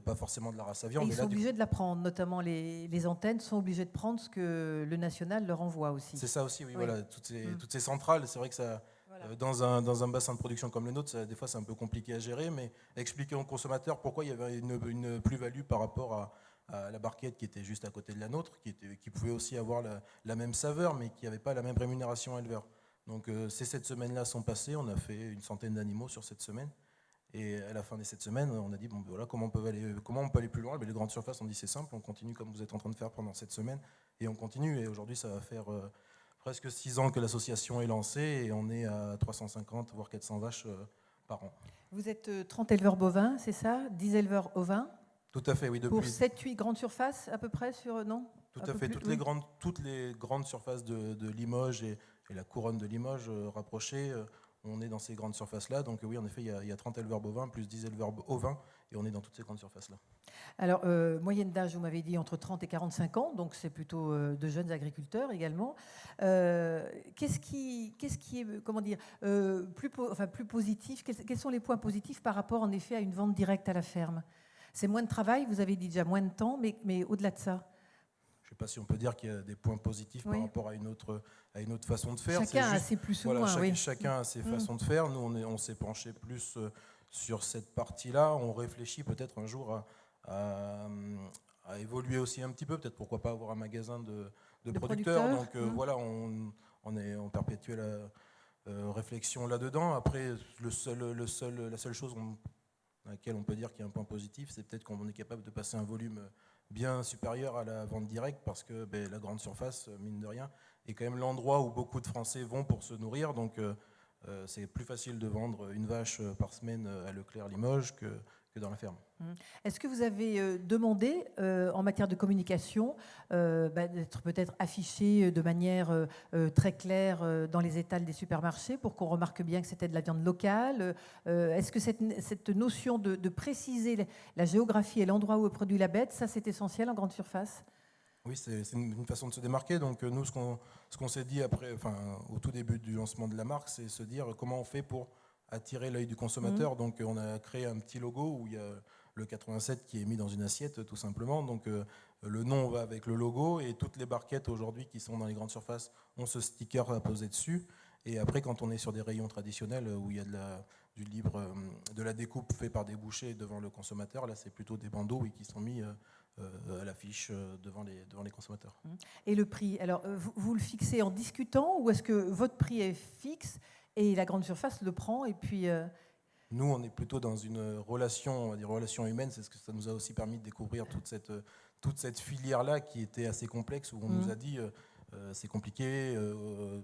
pas forcément de la race à viande. Et ils sont obligés de la prendre, notamment les antennes sont obligées de prendre ce que le national leur envoie aussi. C'est ça aussi, oui. Voilà, toutes ces centrales, c'est vrai que ça... Voilà. Dans un bassin de production comme le nôtre, des fois c'est un peu compliqué à gérer, mais expliquer aux consommateurs pourquoi il y avait une plus-value par rapport à la barquette qui était juste à côté de la nôtre, qui pouvait aussi avoir la même saveur, mais qui n'avait pas la même rémunération à éleveur. Donc ces 7 semaines-là sont passées, on a fait une centaine d'animaux sur 7 semaines, et à la fin des 7 semaines, on a dit, voilà, comment on peut aller plus loin. Les grandes surfaces ont dit, c'est simple, on continue comme vous êtes en train de faire pendant 7 semaines, et on continue, et aujourd'hui ça va faire... presque 6 ans que l'association est lancée et on est à 350 voire 400 vaches par an. Vous êtes 30 éleveurs bovins, c'est ça? 10 éleveurs ovins? Tout à fait, oui. Pour 7-8 grandes surfaces à peu près non? Tout à fait, toutes les grandes surfaces de Limoges et la couronne de Limoges rapprochées, on est dans ces grandes surfaces-là. Donc oui, en effet, il y a 30 éleveurs bovins plus 10 éleveurs ovins et on est dans toutes ces grandes surfaces-là. Alors, moyenne d'âge, vous m'avez dit entre 30 et 45 ans, donc c'est plutôt de jeunes agriculteurs également. Qu'est-ce qui est, comment dire, plus positif? Quels sont les points positifs par rapport, en effet, à une vente directe à la ferme? C'est moins de travail, vous avez dit déjà moins de temps, mais au-delà de ça? Je ne sais pas si on peut dire qu'il y a des points positifs par rapport à une autre façon de faire. Chacun a ses plus ou moins, oui. Chacun a ses façons de faire. Nous, on s'est penché plus sur cette partie-là. On réfléchit peut-être un jour à évoluer aussi un petit peu. Peut-être pourquoi pas avoir un magasin de producteurs. Donc voilà, on est en perpétuelle réflexion là-dedans. Après, la seule chose à laquelle on peut dire qu'il y a un point positif, c'est peut-être qu'on est capable de passer un volume bien supérieur à la vente directe parce que la grande surface, mine de rien, est quand même l'endroit où beaucoup de Français vont pour se nourrir. Donc c'est plus facile de vendre une vache par semaine à Leclerc Limoges que dans la ferme. Est-ce que vous avez demandé en matière de communication d'être peut-être affiché de manière très claire dans les étals des supermarchés pour qu'on remarque bien que c'était de la viande locale? Est-ce que cette notion de préciser la géographie et l'endroit où est produit la bête, ça c'est essentiel en grande surface? Oui, c'est une façon de se démarquer. Donc nous, ce qu'on s'est dit après, au tout début du lancement de la marque, c'est se dire comment on fait pour attirer l'œil du consommateur. Donc on a créé un petit logo où il y a le 87 qui est mis dans une assiette tout simplement. Donc le nom va avec le logo et toutes les barquettes aujourd'hui qui sont dans les grandes surfaces ont ce sticker à poser dessus. Et après, quand on est sur des rayons traditionnels où il y a de la découpe faite par des bouchers devant le consommateur, là c'est plutôt des bandeaux qui sont mis à l'affiche devant les consommateurs. Et le prix, alors vous le fixez en discutant ou est-ce que votre prix est fixe et la grande surface le prend et puis Nous, on est plutôt dans une relation, on va dire relation humaine. C'est ce que ça nous a aussi permis de découvrir toute cette filière-là qui était assez complexe, où on nous a dit c'est compliqué.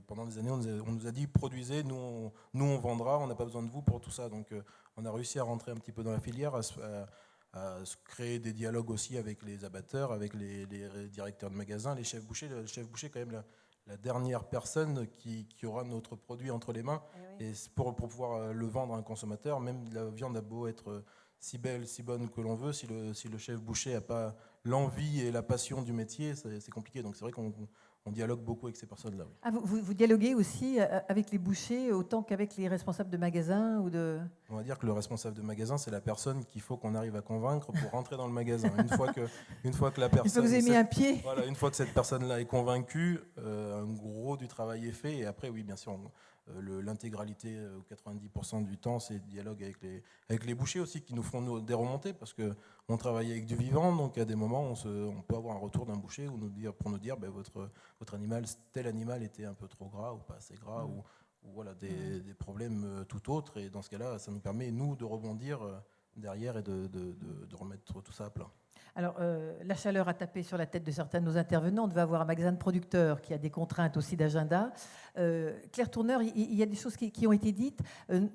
Pendant des années, on nous a dit produisez, nous on vendra, on n'a pas besoin de vous pour tout ça. Donc on a réussi à rentrer un petit peu dans la filière, à se créer des dialogues aussi avec les abatteurs, avec les directeurs de magasins, les chefs bouchers. Le chef boucher, quand même, la dernière personne qui aura notre produit entre les mains. Et pour pouvoir le vendre à un consommateur, même la viande a beau être si belle, si bonne que l'on veut, si le chef boucher n'a pas l'envie et la passion du métier, c'est compliqué. Donc c'est vrai qu'on dialogue beaucoup avec ces personnes-là. Oui. Ah, vous dialoguez aussi avec les bouchers autant qu'avec les responsables de magasins ou de... On va dire que le responsable de magasin, c'est la personne qu'il faut qu'on arrive à convaincre pour rentrer dans le magasin. Une fois que la personne... Il faut que vous ayez mis un pied. Voilà, une fois que cette personne-là est convaincue, un gros du travail est fait. Et après, oui, bien sûr, l'intégralité, 90% du temps, c'est le dialogue avec les bouchers aussi qui nous font des remontées parce qu'on travaille avec du vivant. Donc à des moments, on peut avoir un retour d'un boucher pour nous dire votre animal, tel animal était un peu trop gras ou pas assez gras ou voilà, des problèmes tout autres. Et dans ce cas-là, ça nous permet, nous, de rebondir derrière et de remettre tout ça à plat. Alors, la chaleur a tapé sur la tête de certains de nos intervenants. On devait avoir un magasin de producteurs qui a des contraintes aussi d'agenda. Claire Tourneur, il y a des choses qui ont été dites,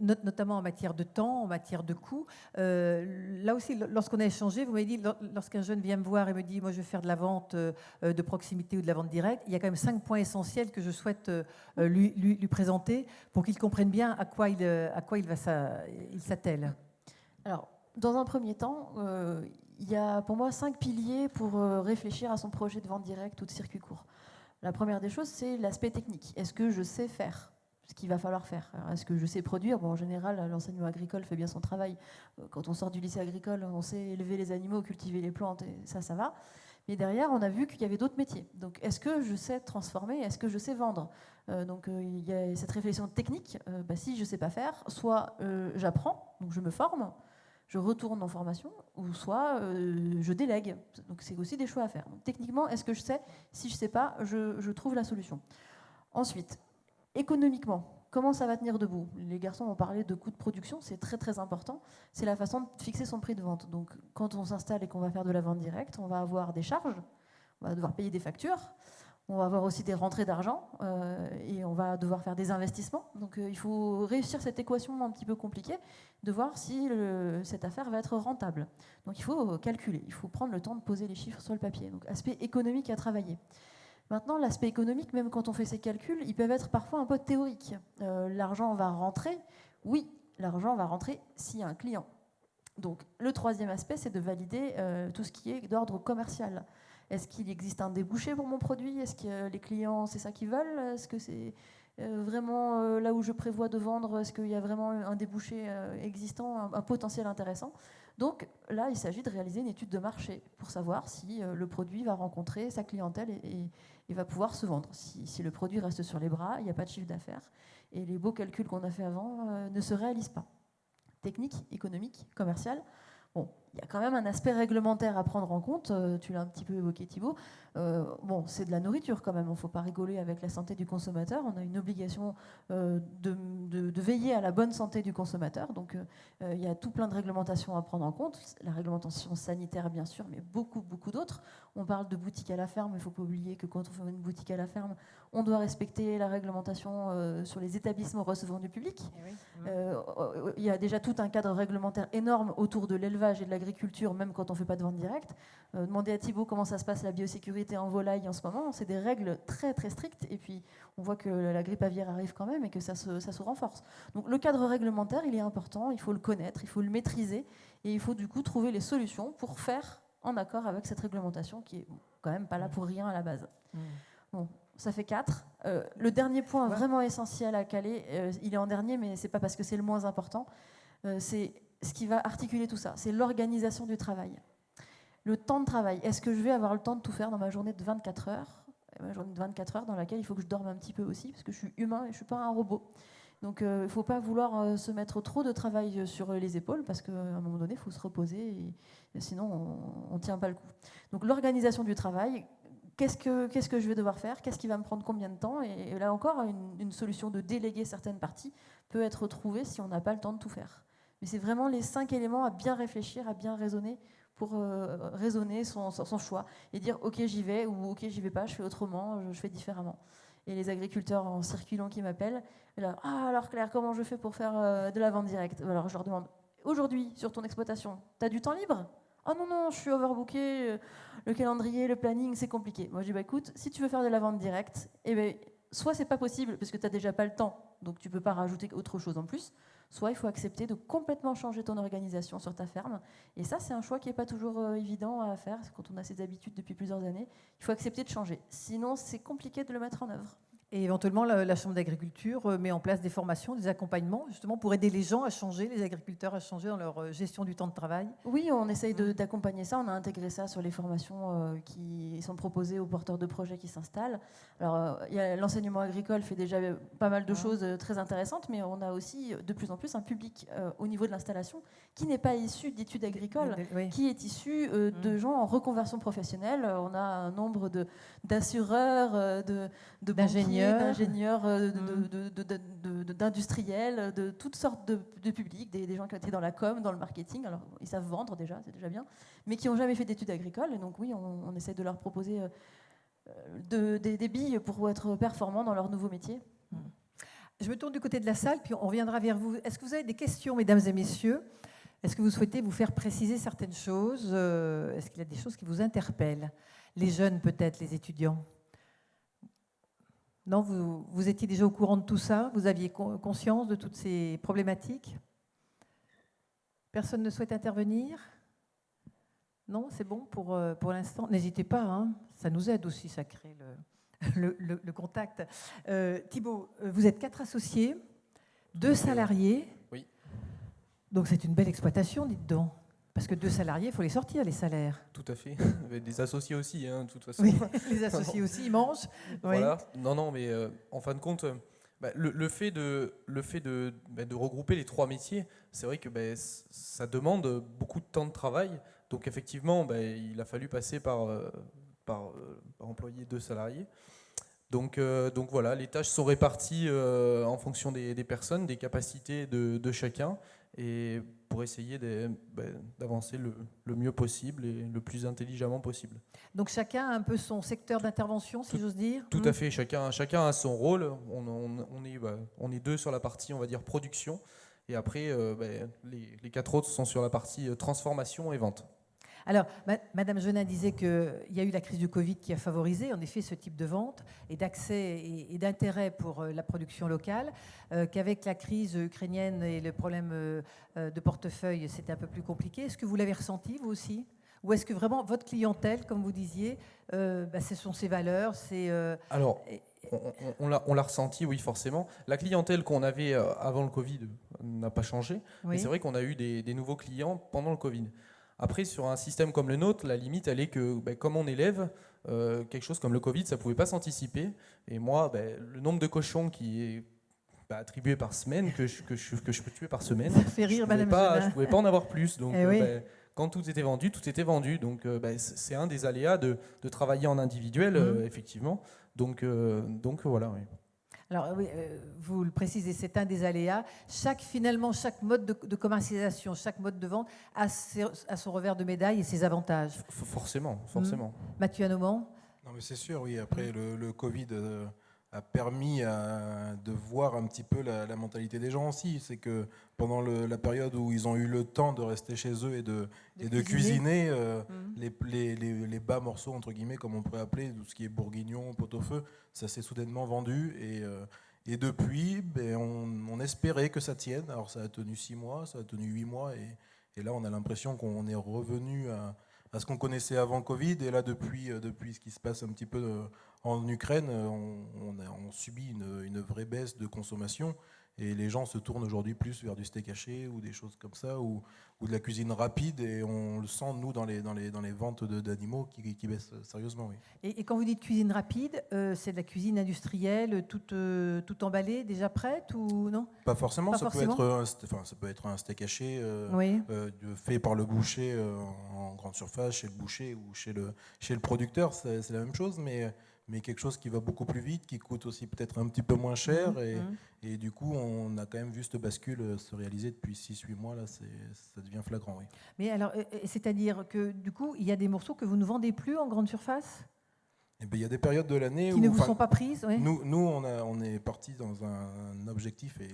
notamment en matière de temps, en matière de coût. Là aussi, lorsqu'on a échangé, vous m'avez dit, lorsqu'un jeune vient me voir et me dit « moi, je veux faire de la vente de proximité ou de la vente directe », il y a quand même 5 points essentiels que je souhaite lui présenter pour qu'il comprenne bien à quoi il s'attelle. Alors, dans un premier temps, il y a pour moi 5 piliers pour réfléchir à son projet de vente directe ou de circuit court. La première des choses, c'est l'aspect technique. Est-ce que je sais faire ce qu'il va falloir faire? Est-ce que je sais produire? Bon, en général, l'enseignement agricole fait bien son travail. Quand on sort du lycée agricole, on sait élever les animaux, cultiver les plantes, et ça va. Mais derrière, on a vu qu'il y avait d'autres métiers. Donc, est-ce que je sais transformer? Est-ce que je sais vendre? Donc, il y a cette réflexion technique. Si je ne sais pas faire, soit j'apprends, donc je me forme, je retourne en formation, ou soit je délègue. Donc c'est aussi des choix à faire. Donc, techniquement, est-ce que je sais? Si je ne sais pas, je trouve la solution. Ensuite, économiquement, comment ça va tenir debout? Les garçons ont parlé de coûts de production, c'est très très important. C'est la façon de fixer son prix de vente. Donc quand on s'installe et qu'on va faire de la vente directe, on va avoir des charges, on va devoir payer des factures, on va avoir aussi des rentrées d'argent et on va devoir faire des investissements. Donc il faut réussir cette équation un petit peu compliquée de voir si cette affaire va être rentable. Donc il faut calculer, il faut prendre le temps de poser les chiffres sur le papier. Donc aspect économique à travailler. Maintenant, l'aspect économique, même quand on fait ces calculs, ils peuvent être parfois un peu théoriques. L'argent va rentrer, oui, l'argent va rentrer s'il y a un client. Donc le troisième aspect, c'est de valider tout ce qui est d'ordre commercial. Est-ce qu'il existe un débouché pour mon produit? Est-ce que les clients, c'est ça qu'ils veulent? Est-ce que c'est vraiment là où je prévois de vendre? Est-ce qu'il y a vraiment un débouché existant, un potentiel intéressant? Donc là, il s'agit de réaliser une étude de marché pour savoir si le produit va rencontrer sa clientèle et va pouvoir se vendre. Si le produit reste sur les bras, il n'y a pas de chiffre d'affaires et les beaux calculs qu'on a fait avant ne se réalisent pas. Technique, économique, commercial. Bon, il y a quand même un aspect réglementaire à prendre en compte, tu l'as un petit peu évoqué Thibaut. Bon, c'est de la nourriture quand même, il ne faut pas rigoler avec la santé du consommateur. On a une obligation de veiller à la bonne santé du consommateur. Donc il y a tout plein de réglementations à prendre en compte. La réglementation sanitaire bien sûr, mais beaucoup d'autres. On parle de boutique à la ferme, il ne faut pas oublier que quand on fait une boutique à la ferme, on doit respecter la réglementation sur les établissements recevant du public. Il y a déjà tout un cadre réglementaire énorme autour de l'élevage et de l'agriculture, même quand on ne fait pas de vente directe. Demandez à Thibaut comment ça se passe la biosécurité en volaille en ce moment. C'est des règles très très strictes et puis on voit que la grippe aviaire arrive quand même et que ça se renforce. Donc le cadre réglementaire, il est important, il faut le connaître, il faut le maîtriser et il faut du coup trouver les solutions pour faire en accord avec cette réglementation qui est quand même pas là pour rien à la base. Bon, Ça fait 4. Le dernier point vraiment essentiel à caler, il est en dernier, mais ce n'est pas parce que c'est le moins important, c'est ce qui va articuler tout ça, c'est l'organisation du travail. Le temps de travail, est-ce que je vais avoir le temps de tout faire dans ma journée de 24 heures ? Ma journée de 24 heures dans laquelle il faut que je dorme un petit peu aussi, parce que je suis humain et je ne suis pas un robot. Donc il ne faut pas vouloir se mettre trop de travail sur les épaules, parce qu'à un moment donné, il faut se reposer, et sinon on ne tient pas le coup. Donc l'organisation du travail, qu'est-ce que je vais devoir faire ? Qu'est-ce qui va me prendre combien de temps ? Et là encore, une solution de déléguer certaines parties peut être trouvée si on n'a pas le temps de tout faire. Mais c'est vraiment les 5 éléments à bien réfléchir, à bien raisonner, pour raisonner son choix et dire ok j'y vais ou ok j'y vais pas, je fais autrement, je fais différemment. Et les agriculteurs en circulant qui m'appellent, là, alors Claire, comment je fais pour faire de la vente directe ? Alors je leur demande, aujourd'hui sur ton exploitation, tu as du temps libre ? Oh non, je suis overbooké, le calendrier, le planning, c'est compliqué. Moi je dis écoute, si tu veux faire de la vente directe, soit c'est pas possible parce que tu n'as déjà pas le temps, donc tu peux pas rajouter autre chose en plus, soit il faut accepter de complètement changer ton organisation sur ta ferme. Et ça, c'est un choix qui n'est pas toujours évident à faire. Quand on a ses habitudes depuis plusieurs années, il faut accepter de changer. Sinon, c'est compliqué de le mettre en œuvre. Et éventuellement, la Chambre d'agriculture met en place des formations, des accompagnements, justement pour aider les gens à changer, les agriculteurs à changer dans leur gestion du temps de travail. Oui, on essaye d'accompagner ça. On a intégré ça sur les formations qui sont proposées aux porteurs de projets qui s'installent. Alors, l'enseignement agricole fait déjà pas mal de choses très intéressantes, mais on a aussi de plus en plus un public au niveau de l'installation qui n'est pas issu d'études agricoles, qui est issu de gens en reconversion professionnelle. On a un nombre d'assureurs, d'ingénieurs, d'industriels, de toutes sortes de publics, des gens qui ont été dans la com, dans le marketing, alors ils savent vendre déjà, c'est déjà bien, mais qui n'ont jamais fait d'études agricoles. Et donc oui, on essaie de leur proposer des billes pour être performants dans leur nouveau métier. Je me tourne du côté de la salle, puis on reviendra vers vous. Est-ce que vous avez des questions, mesdames et messieurs ? Est-ce que vous souhaitez vous faire préciser certaines choses ? Est-ce qu'il y a des choses qui vous interpellent ? Les jeunes peut-être, les étudiants ? Non, vous étiez déjà au courant de tout ça ? Vous aviez conscience de toutes ces problématiques ? Personne ne souhaite intervenir ? Non, c'est bon pour l'instant. N'hésitez pas, hein, ça nous aide aussi, ça crée le contact. Thibaut, vous êtes 4 associés, 2 salariés. Oui. Donc c'est une belle exploitation, dites donc. Parce que 2 salariés, il faut les sortir, les salaires. Tout à fait. Des associés aussi, hein, de toute façon. Oui, les associés aussi, ils mangent. Voilà. Oui. Non, mais en fin de compte, le fait de regrouper les 3 métiers, c'est vrai que ça demande beaucoup de temps de travail. Donc effectivement, il a fallu passer par employer 2 salariés. Donc voilà, les tâches sont réparties en fonction des personnes, des capacités de chacun, et pour essayer d'avancer le mieux possible et le plus intelligemment possible. Donc chacun a un peu son secteur d'intervention, si j'ose dire. Tout à fait, chacun a son rôle. On est 2 sur la partie, on va dire, production, et après les 4 autres sont sur la partie transformation et vente. Alors, Madame Genin disait qu'il y a eu la crise du Covid qui a favorisé en effet ce type de vente et d'accès et d'intérêt pour la production locale, qu'avec la crise ukrainienne et le problème de portefeuille, c'était un peu plus compliqué. Est-ce que vous l'avez ressenti, vous aussi ? Ou est-ce que vraiment votre clientèle, comme vous disiez, ce sont ses valeurs Alors, on l'a ressenti, oui, forcément. La clientèle qu'on avait avant le Covid n'a pas changé, oui. Mais c'est vrai qu'on a eu des nouveaux clients pendant le Covid. Après, sur un système comme le nôtre, la limite, elle est que, comme on élève, quelque chose comme le Covid, ça ne pouvait pas s'anticiper. Et moi, le nombre de cochons qui est attribué par semaine, que je peux tuer par semaine, ça fait rire, je ne pouvais pas en avoir plus. Donc, oui. Quand tout était vendu, tout était vendu. Donc, c'est un des aléas de travailler en individuel, effectivement. Donc voilà, oui. Alors oui, vous le précisez, c'est un des aléas. Chaque mode de commercialisation, chaque mode de vente a son revers de médaille et ses avantages. Forcément. Mathieu Anoman ? Non, mais c'est sûr, oui. Après, le Covid a permis de voir un petit peu la mentalité des gens aussi. C'est que pendant la période où ils ont eu le temps de rester chez eux et de cuisiner les bas morceaux, entre guillemets, comme on pourrait appeler, tout ce qui est bourguignon, pot-au-feu, ça s'est soudainement vendu. Et depuis, on espérait que ça tienne. Alors ça a tenu 6 mois, ça a tenu 8 mois. Et là, on a l'impression qu'on est revenu à ce qu'on connaissait avant Covid. Et là, depuis ce qui se passe un petit peu en Ukraine, on subit une vraie baisse de consommation. Et les gens se tournent aujourd'hui plus vers du steak haché ou des choses comme ça, ou de la cuisine rapide. Et on le sent, nous, dans les ventes d'animaux qui baissent sérieusement. Oui. Et quand vous dites cuisine rapide, c'est de la cuisine industrielle, toute emballée, déjà prête ou non? Pas forcément. Pas Ça forcément. peut être un steak haché Oui. fait par le boucher en grande surface, chez le boucher ou chez le producteur. C'est la même chose, mais quelque chose qui va beaucoup plus vite, qui coûte aussi peut-être un petit peu moins cher. Et du coup, on a quand même vu cette bascule se réaliser depuis 6-8 mois. Là, ça devient flagrant, oui. Mais alors, c'est-à-dire que du coup, il y a des morceaux que vous ne vendez plus en grande surface? Eh bien, il y a des périodes de l'année Qui ne vous sont pas prises, oui. Nous, on est parti dans un objectif, et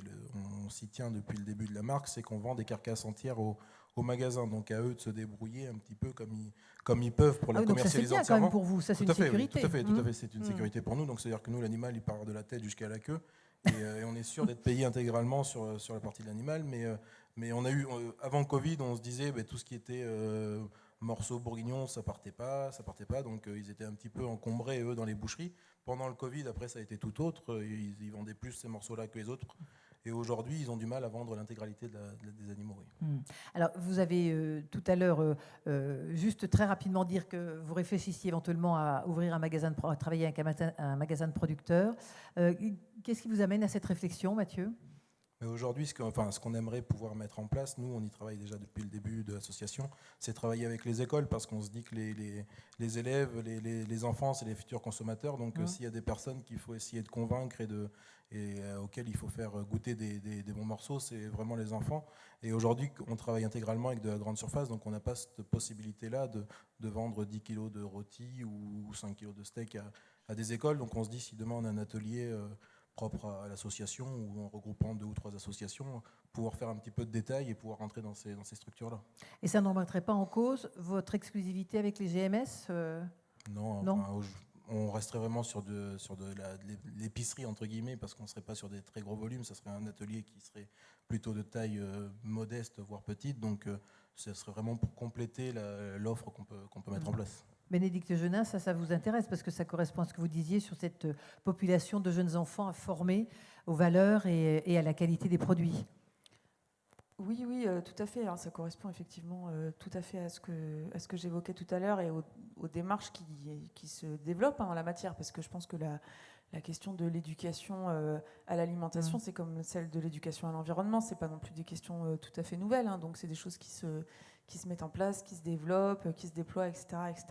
on s'y tient depuis le début de la marque, c'est qu'on vend des carcasses entières au magasin. Donc à eux de se débrouiller un petit peu comme ils peuvent pour la Donc ça c'est commercialiser bien quand entièrement. même pour vous, ça c'est Tout une à fait, oui, sécurité. tout à fait, c'est une sécurité pour nous. Donc c'est-à-dire que nous, l'animal, il part de la tête jusqu'à la queue, et on est sûr d'être payé intégralement sur la partie de l'animal. Mais on a eu, avant le Covid, on se disait tout ce qui était morceaux bourguignons, ça partait pas. Donc ils étaient un petit peu encombrés, eux, dans les boucheries. Pendant le Covid, après, ça a été tout autre. Ils vendaient plus ces morceaux-là que les autres. Et aujourd'hui, ils ont du mal à vendre l'intégralité des animaux. Oui. Alors, vous avez tout à l'heure juste très rapidement dire que vous réfléchissiez éventuellement à ouvrir à travailler avec un magasin de producteurs. Qu'est-ce qui vous amène à cette réflexion, Mathieu? Mais aujourd'hui, ce qu'on aimerait pouvoir mettre en place, nous, on y travaille déjà depuis le début de l'association, c'est travailler avec les écoles, parce qu'on se dit que les élèves, les enfants, c'est les futurs consommateurs. Donc, s'il y a des personnes qu'il faut essayer de convaincre et auxquelles il faut faire goûter des bons morceaux, c'est vraiment les enfants. Et aujourd'hui, on travaille intégralement avec de la grande surface, donc on n'a pas cette possibilité-là de vendre 10 kilos de rôti ou 5 kilos de steak à des écoles. Donc, on se dit, si demain on a un atelier propre à l'association ou en regroupant 2 ou 3 associations, pouvoir faire un petit peu de détail et pouvoir rentrer dans ces structures-là. Et ça ne remettrait pas en cause votre exclusivité avec les GMS Non. On resterait vraiment sur de l'épicerie, entre guillemets, parce qu'on ne serait pas sur des très gros volumes. Ça serait un atelier qui serait plutôt de taille modeste, voire petite. Donc, ça serait vraiment pour compléter l'offre qu'on peut mettre en place. Bénédicte Genin, ça vous intéresse parce que ça correspond à ce que vous disiez sur cette population de jeunes enfants à former aux valeurs et à la qualité des produits. Oui, tout à fait. Alors, ça correspond effectivement tout à fait à ce que j'évoquais tout à l'heure et aux démarches qui se développent en la matière, parce que je pense que la question de l'éducation à l'alimentation, c'est comme celle de l'éducation à l'environnement. C'est pas non plus des questions tout à fait nouvelles. Donc, c'est des choses qui se mettent en place, qui se développent, qui se déploient, etc., etc.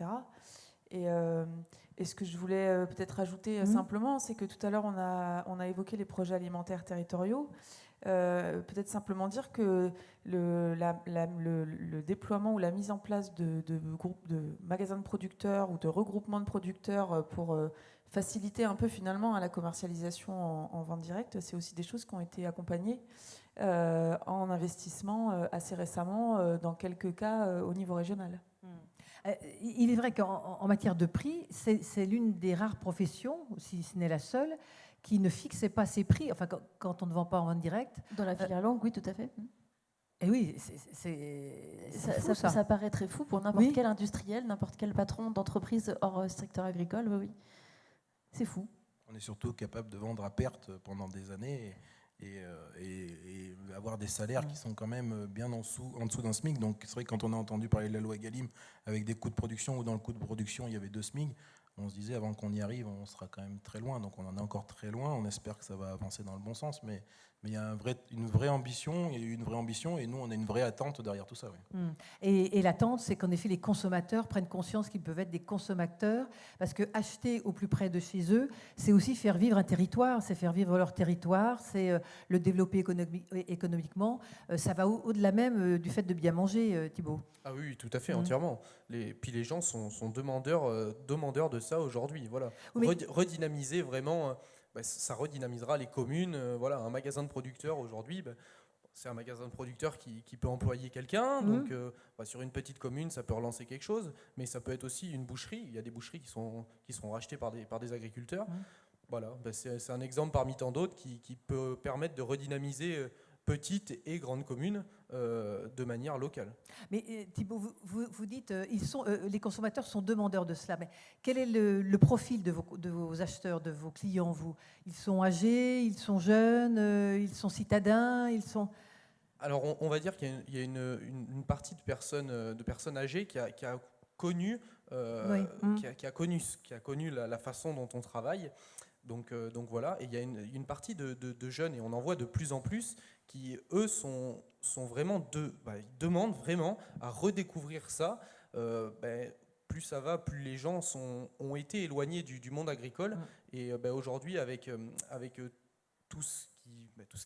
Et ce que je voulais peut-être ajouter simplement, c'est que tout à l'heure, on a évoqué les projets alimentaires territoriaux. Peut-être simplement dire que le déploiement ou la mise en place de groupes de magasins de producteurs ou de regroupements de producteurs pour faciliter un peu finalement la commercialisation en vente directe, c'est aussi des choses qui ont été accompagnées en investissement assez récemment, dans quelques cas au niveau régional. Il est vrai qu'en matière de prix, c'est l'une des rares professions, si ce n'est la seule, qui ne fixait pas ses prix, enfin quand on ne vend pas en vente directe. Dans la filière longue, oui, tout à fait. Et oui, ça paraît très fou pour n'importe quel industriel, n'importe quel patron d'entreprise hors secteur agricole, oui. C'est fou. On est surtout capable de vendre à perte pendant des années et avoir des salaires qui sont quand même bien en dessous d'un SMIC. Donc c'est vrai que quand on a entendu parler de la loi Egalim avec des coûts de production, où dans le coût de production il y avait 2 SMIC, on se disait avant qu'on y arrive, on sera quand même très loin. Donc on en est encore très loin. On espère que ça va avancer dans le bon sens. Mais il y a une vraie ambition, et nous on a une vraie attente derrière tout ça. Oui. Et l'attente, c'est qu'en effet les consommateurs prennent conscience qu'ils peuvent être des consommateurs, parce que acheter au plus près de chez eux, c'est aussi faire vivre un territoire, c'est faire vivre leur territoire, c'est le développer économiquement. Ça va au-delà même du fait de bien manger, Thibault. Ah oui, tout à fait, entièrement. Puis les gens sont demandeurs de ça aujourd'hui. Voilà. Redynamiser vraiment, ça redynamisera les communes. Voilà, un magasin de producteurs aujourd'hui, c'est un magasin de producteurs qui peut employer quelqu'un. Donc sur une petite commune, ça peut relancer quelque chose. Mais ça peut être aussi une boucherie. Il y a des boucheries qui seront rachetées par des agriculteurs. Voilà, c'est un exemple parmi tant d'autres qui peut permettre de redynamiser petites et grandes communes de manière locale. Mais Thibault, vous dites les consommateurs sont demandeurs de cela. Mais quel est le profil de vos acheteurs, de vos clients, vous? Ils sont âgés, ils sont jeunes, ils sont citadins, ils sont... Alors on va dire qu'il y a une partie de personnes âgées qui a connu, qui a connu la façon dont on travaille. Donc voilà, et il y a une partie de jeunes, et on en voit de plus en plus, qui, eux, sont vraiment ils demandent vraiment à redécouvrir ça. Plus ça va, plus les gens ont été éloignés du monde agricole. Et aujourd'hui, avec tout ce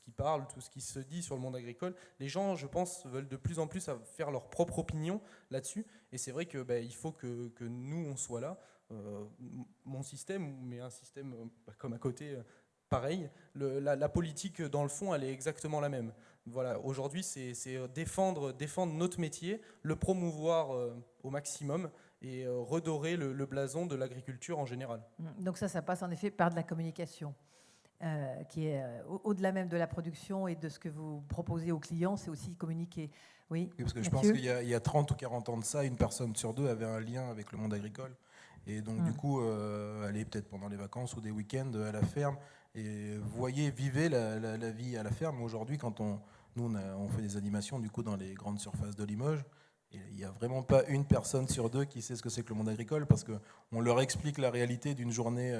qui parle, tout ce qui se dit sur le monde agricole, les gens, je pense, veulent de plus en plus faire leur propre opinion là-dessus. Et c'est vrai qu'il faut que nous, on soit là. Mon système, mais un système comme à côté, pareil. La politique, dans le fond, elle est exactement la même. Voilà, aujourd'hui, c'est défendre notre métier, le promouvoir au maximum et redorer le blason de l'agriculture en général. Donc ça passe en effet par de la communication, qui est au-delà même de la production et de ce que vous proposez aux clients, c'est aussi communiquer. Oui, parce que je pense qu'il y a 30 ou 40 ans de ça, une personne sur deux avait un lien avec le monde agricole. Et donc, du coup, aller peut-être pendant les vacances ou des week-ends à la ferme et vivez la vie à la ferme. Aujourd'hui, quand on fait des animations du coup, dans les grandes surfaces de Limoges, et il n'y a vraiment pas une personne sur deux qui sait ce que c'est que le monde agricole parce qu'on leur explique la réalité d'une journée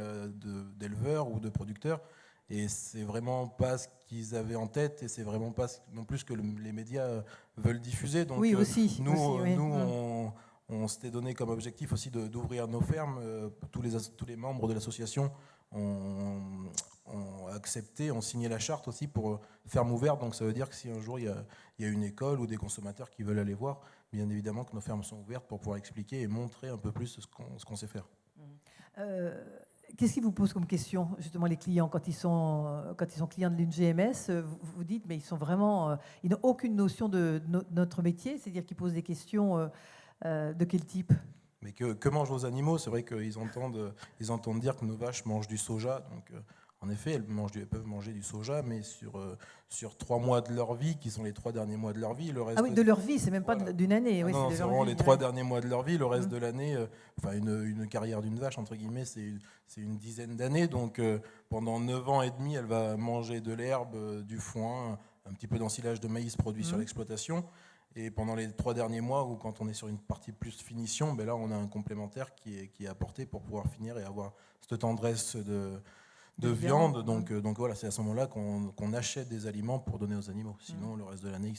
d'éleveur ou de producteur. Et c'est vraiment pas ce qu'ils avaient en tête et c'est vraiment pas non plus ce que les médias veulent diffuser. Donc, oui, aussi. On s'était donné comme objectif aussi d'ouvrir nos fermes. Tous les membres de l'association ont accepté, ont signé la charte aussi pour ferme ouverte. Donc ça veut dire que si un jour il y a une école ou des consommateurs qui veulent aller voir, bien évidemment que nos fermes sont ouvertes pour pouvoir expliquer et montrer un peu plus ce qu'on sait faire. Qu'est-ce qui vous pose comme question, justement, les clients, quand ils sont clients de l'une GMS, vous dites, mais ils sont vraiment, ils n'ont aucune notion de notre métier, c'est-à-dire qu'ils posent des questions de quel type? Mais que mangent vos animaux? C'est vrai qu'ils entendent dire que nos vaches mangent du soja. Donc, en effet, elles peuvent manger du soja, mais sur 3 mois de leur vie, qui sont les 3 derniers mois de leur vie, le reste... Ah oui, de leur vie, c'est même pas voilà. d'une année. Oui, non, c'est vraiment les 3 derniers mois de leur vie. Le reste de l'année, une carrière d'une vache, entre guillemets, c'est une dizaine d'années. Donc, pendant 9 ans et demi, elle va manger de l'herbe, du foin, un petit peu d'ensilage de maïs produit sur l'exploitation. Et pendant les 3 derniers mois, ou quand on est sur une partie plus finition, là, on a un complémentaire qui est apporté pour pouvoir finir et avoir cette tendresse de viande. Donc voilà, c'est à ce moment-là qu'on achète des aliments pour donner aux animaux. Sinon, le reste de l'année,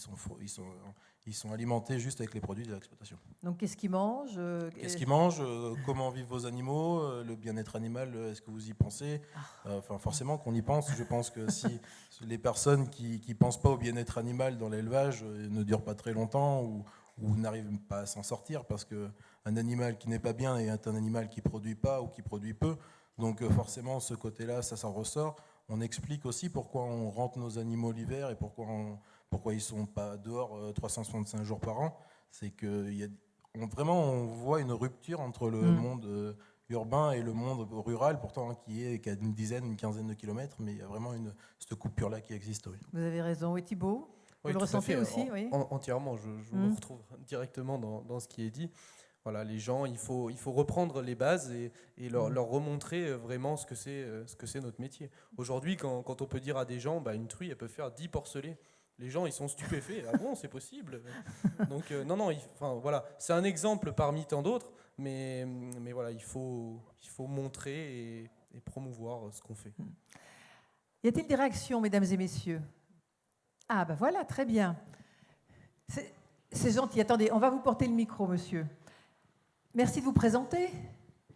ils sont alimentés juste avec les produits de l'exploitation. Donc, qu'est-ce qu'ils mangent? Qu'est-ce qu'ils mangent? Comment vivent vos animaux? Le bien-être animal, est-ce que vous y pensez? Forcément qu'on y pense. Je pense que si les personnes qui ne pensent pas au bien-être animal dans l'élevage ne durent pas très longtemps ou n'arrivent pas à s'en sortir, parce qu'un animal qui n'est pas bien est un animal qui ne produit pas ou qui produit peu. Donc forcément, ce côté-là, ça s'en ressort. On explique aussi pourquoi on rentre nos animaux l'hiver et pourquoi ils ne sont pas dehors 365 jours par an. C'est que on voit une rupture entre le monde urbain et le monde rural, pourtant qui a une quinzaine de kilomètres, mais il y a vraiment cette coupure-là qui existe. Oui. Vous avez raison. Et Thibault, oui, vous le ressentez aussi? Oui. Entièrement, je me retrouve directement dans ce qui est dit. Voilà, les gens, il faut reprendre les bases et leur remontrer vraiment ce que c'est notre métier. Aujourd'hui, quand on peut dire à des gens, une truie, elle peut faire 10 porcelets, les gens, ils sont stupéfaits. Ah bon, c'est possible? Donc, voilà, c'est un exemple parmi tant d'autres, mais voilà, il faut montrer et promouvoir ce qu'on fait. Y a-t-il des réactions, mesdames et messieurs? Ah, voilà, très bien. C'est gentil. Attendez, on va vous porter le micro, monsieur. Merci de vous présenter.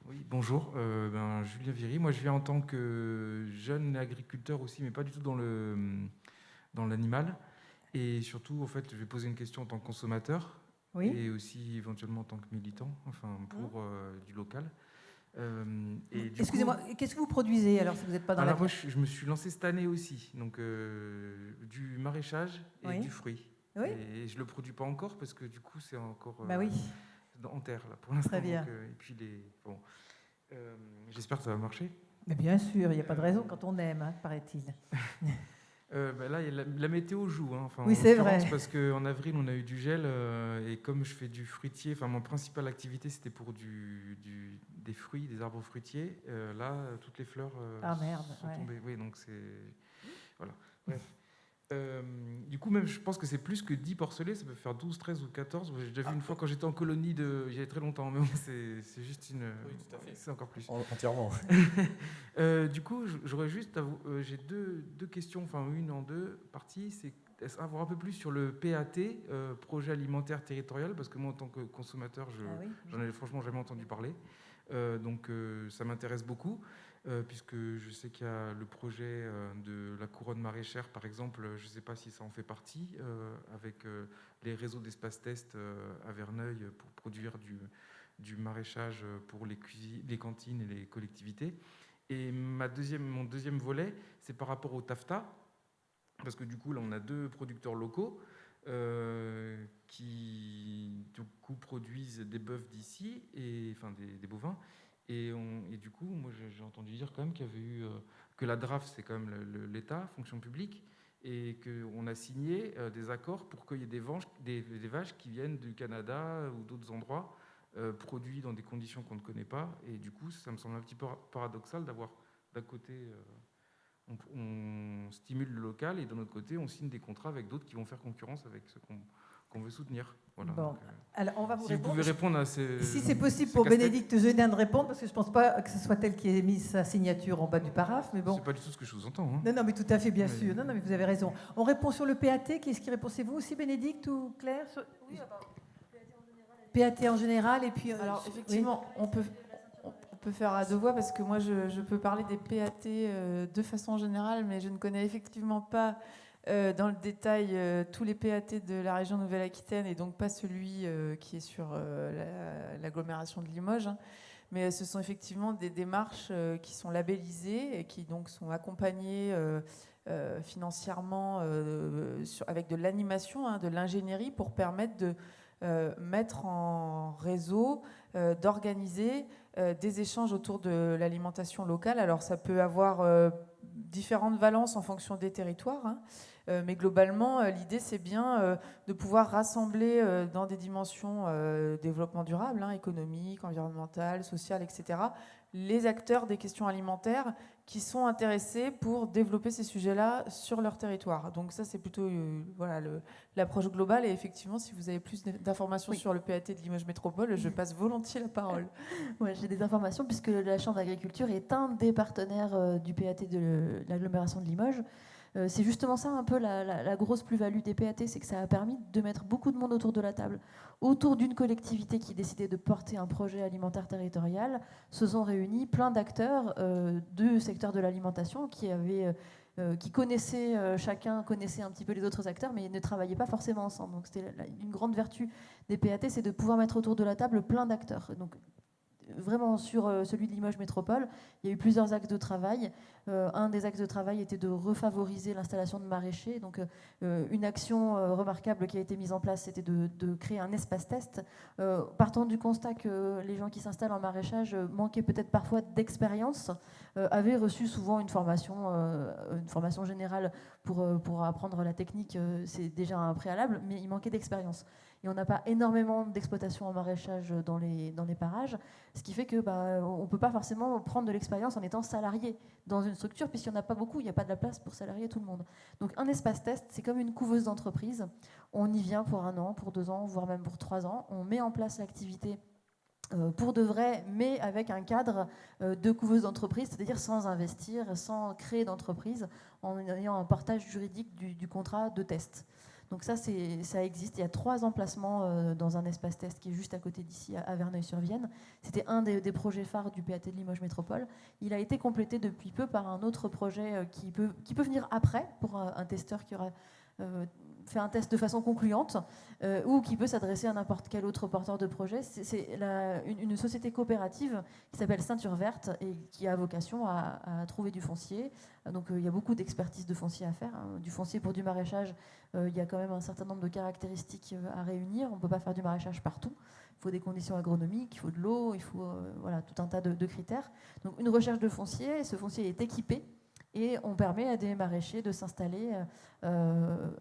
Oui, bonjour, Julien Viry. Moi, je viens en tant que jeune agriculteur aussi, mais pas du tout dans l'animal. Et surtout, en fait, je vais poser une question en tant que consommateur et aussi éventuellement en tant que militant, pour du local. Excusez-moi, qu'est-ce que vous produisez alors si vous n'êtes pas dans la... Moi, je me suis lancé cette année aussi, donc du maraîchage et du fruit. Oui. Et je ne le produis pas encore parce que du coup, c'est encore... oui. En terre là pour l'instant. Très bien. Donc, et puis j'espère que ça va marcher. Mais bien sûr, il n'y a pas de raison quand on aime, paraît-il. Là, la météo joue. Enfin, Oui, c'est vrai. Parce qu'en avril, on a eu du gel. Et comme je fais du fruitier, mon principale activité, c'était pour des fruits, des arbres fruitiers. Là, toutes les fleurs sont tombées. Oui, donc c'est... Voilà. Bref. Du coup, même, je pense que c'est plus que 10 porcelets, ça peut faire 12, 13 ou 14. J'ai déjà vu une fois quand j'étais en colonie, il y a très longtemps, mais bon, c'est juste une... Oui, tout à fait. C'est encore plus. Entièrement. Du coup, j'aurais juste... j'ai deux questions, enfin une en deux parties. C'est avoir un peu plus sur le PAT, projet alimentaire territorial, parce que moi, en tant que consommateur, j'en ai franchement jamais entendu parler. Donc, ça m'intéresse beaucoup. Puisque je sais qu'il y a le projet de la couronne maraîchère, par exemple, je ne sais pas si ça en fait partie, avec les réseaux d'espace test à Verneuil pour produire du maraîchage pour les cantines et les collectivités. Et mon deuxième volet, c'est par rapport au TAFTA, parce que du coup, là, on a 2 producteurs locaux qui du coup produisent des bœufs d'ici, enfin des bovins. Et du coup, moi, j'ai entendu dire quand même qu'il y avait eu que la DRAF, c'est quand même l'État, fonction publique, et qu'on a signé des accords pour qu'il y ait des vaches qui viennent du Canada ou d'autres endroits, produits dans des conditions qu'on ne connaît pas. Et du coup, ça me semble un petit peu paradoxal d'avoir d'un côté, on stimule le local, et d'un autre côté, on signe des contrats avec d'autres qui vont faire concurrence avec ceux qu'on veut soutenir. Voilà. Bon. Donc, alors, on va vous si répondre. vous pouvez répondre à ces... Si c'est possible pour Bénédicte Gédin de répondre, parce que je ne pense pas que ce soit elle qui ait mis sa signature en bas du paraphe, mais bon. C'est pas du tout ce que je vous entends. Hein. Non, mais tout à fait, bien sûr. Non, mais vous avez raison. On répond sur le PAT. Qui est-ce qui répond? C'est vous aussi, Bénédicte ou Claire? Oui, PAT en général, et puis... Alors, effectivement, on peut faire à 2 voix, parce que moi, je peux parler des PAT de façon générale, mais je ne connais effectivement pas dans le détail tous les PAT de la région Nouvelle-Aquitaine, et donc pas celui qui est sur l'agglomération de Limoges. Hein. Mais ce sont effectivement des démarches qui sont labellisées et qui donc sont accompagnées financièrement avec de l'animation, de l'ingénierie, pour permettre de mettre en réseau, d'organiser des échanges autour de l'alimentation locale. Alors ça peut avoir différentes valences en fonction des territoires, hein. Mais globalement, l'idée, c'est bien de pouvoir rassembler dans des dimensions développement durable, hein, économique, environnemental, social, etc., les acteurs des questions alimentaires qui sont intéressés pour développer ces sujets-là sur leur territoire. Donc ça, c'est plutôt l'approche globale. Et effectivement, si vous avez plus d'informations sur le PAT de Limoges Métropole, je passe volontiers la parole. Ouais, j'ai des informations, puisque la Chambre d'agriculture est un des partenaires du PAT de l'agglomération de Limoges. C'est justement ça un peu la grosse plus-value des PAT, c'est que ça a permis de mettre beaucoup de monde autour de la table, autour d'une collectivité qui décidait de porter un projet alimentaire territorial. Se sont réunis plein d'acteurs du secteur de l'alimentation qui connaissaient, chacun connaissait un petit peu les autres acteurs, mais ne travaillaient pas forcément ensemble. Donc c'était une grande vertu des PAT, c'est de pouvoir mettre autour de la table plein d'acteurs. Donc vraiment sur celui de Limoges Métropole, il y a eu plusieurs axes de travail. Un des axes de travail était de refavoriser l'installation de maraîchers. Donc une action remarquable qui a été mise en place, c'était de créer un espace test, partant du constat que les gens qui s'installent en maraîchage manquaient peut-être parfois d'expérience, avaient reçu souvent une formation générale pour apprendre la technique, c'est déjà un préalable, mais il manquait d'expérience. Et on n'a pas énormément d'exploitation en maraîchage dans les parages, ce qui fait que on ne peut pas forcément prendre de l'expérience en étant salarié dans une structure, puisqu'il n'y en a pas beaucoup, il n'y a pas de la place pour salarier tout le monde. Donc un espace test, c'est comme une couveuse d'entreprise. On y vient pour 1 an, pour 2 ans, voire même pour 3 ans. On met en place l'activité pour de vrai, mais avec un cadre de couveuse d'entreprise, c'est-à-dire sans investir, sans créer d'entreprise, en ayant un portage juridique du contrat de test. Donc ça existe. Il y a 3 emplacements dans un espace test qui est juste à côté d'ici, à Verneuil-sur-Vienne. C'était un des projets phares du PAT de Limoges Métropole. Il a été complété depuis peu par un autre projet qui peut venir après, pour un testeur qui aura fait un test de façon concluante, ou qui peut s'adresser à n'importe quel autre porteur de projet. C'est une société coopérative qui s'appelle Ceinture Verte et qui a vocation à trouver du foncier. Donc il y a beaucoup d'expertise de foncier à faire. Hein. Du foncier pour du maraîchage, il y a quand même un certain nombre de caractéristiques à réunir. On ne peut pas faire du maraîchage partout. Il faut des conditions agronomiques, il faut de l'eau, il faut tout un tas de critères. Donc une recherche de foncier, ce foncier est équipé Et on permet à des maraîchers de s'installer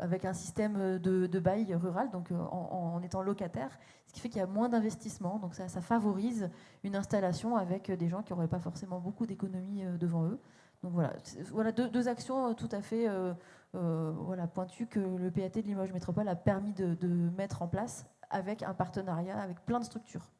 avec un système de bail rural, donc en étant locataire, ce qui fait qu'il y a moins d'investissement. Donc ça favorise une installation avec des gens qui n'auraient pas forcément beaucoup d'économies devant eux. Donc voilà deux actions tout à fait pointues que le PAT de Limoges Métropole a permis de mettre en place avec un partenariat avec plein de structures.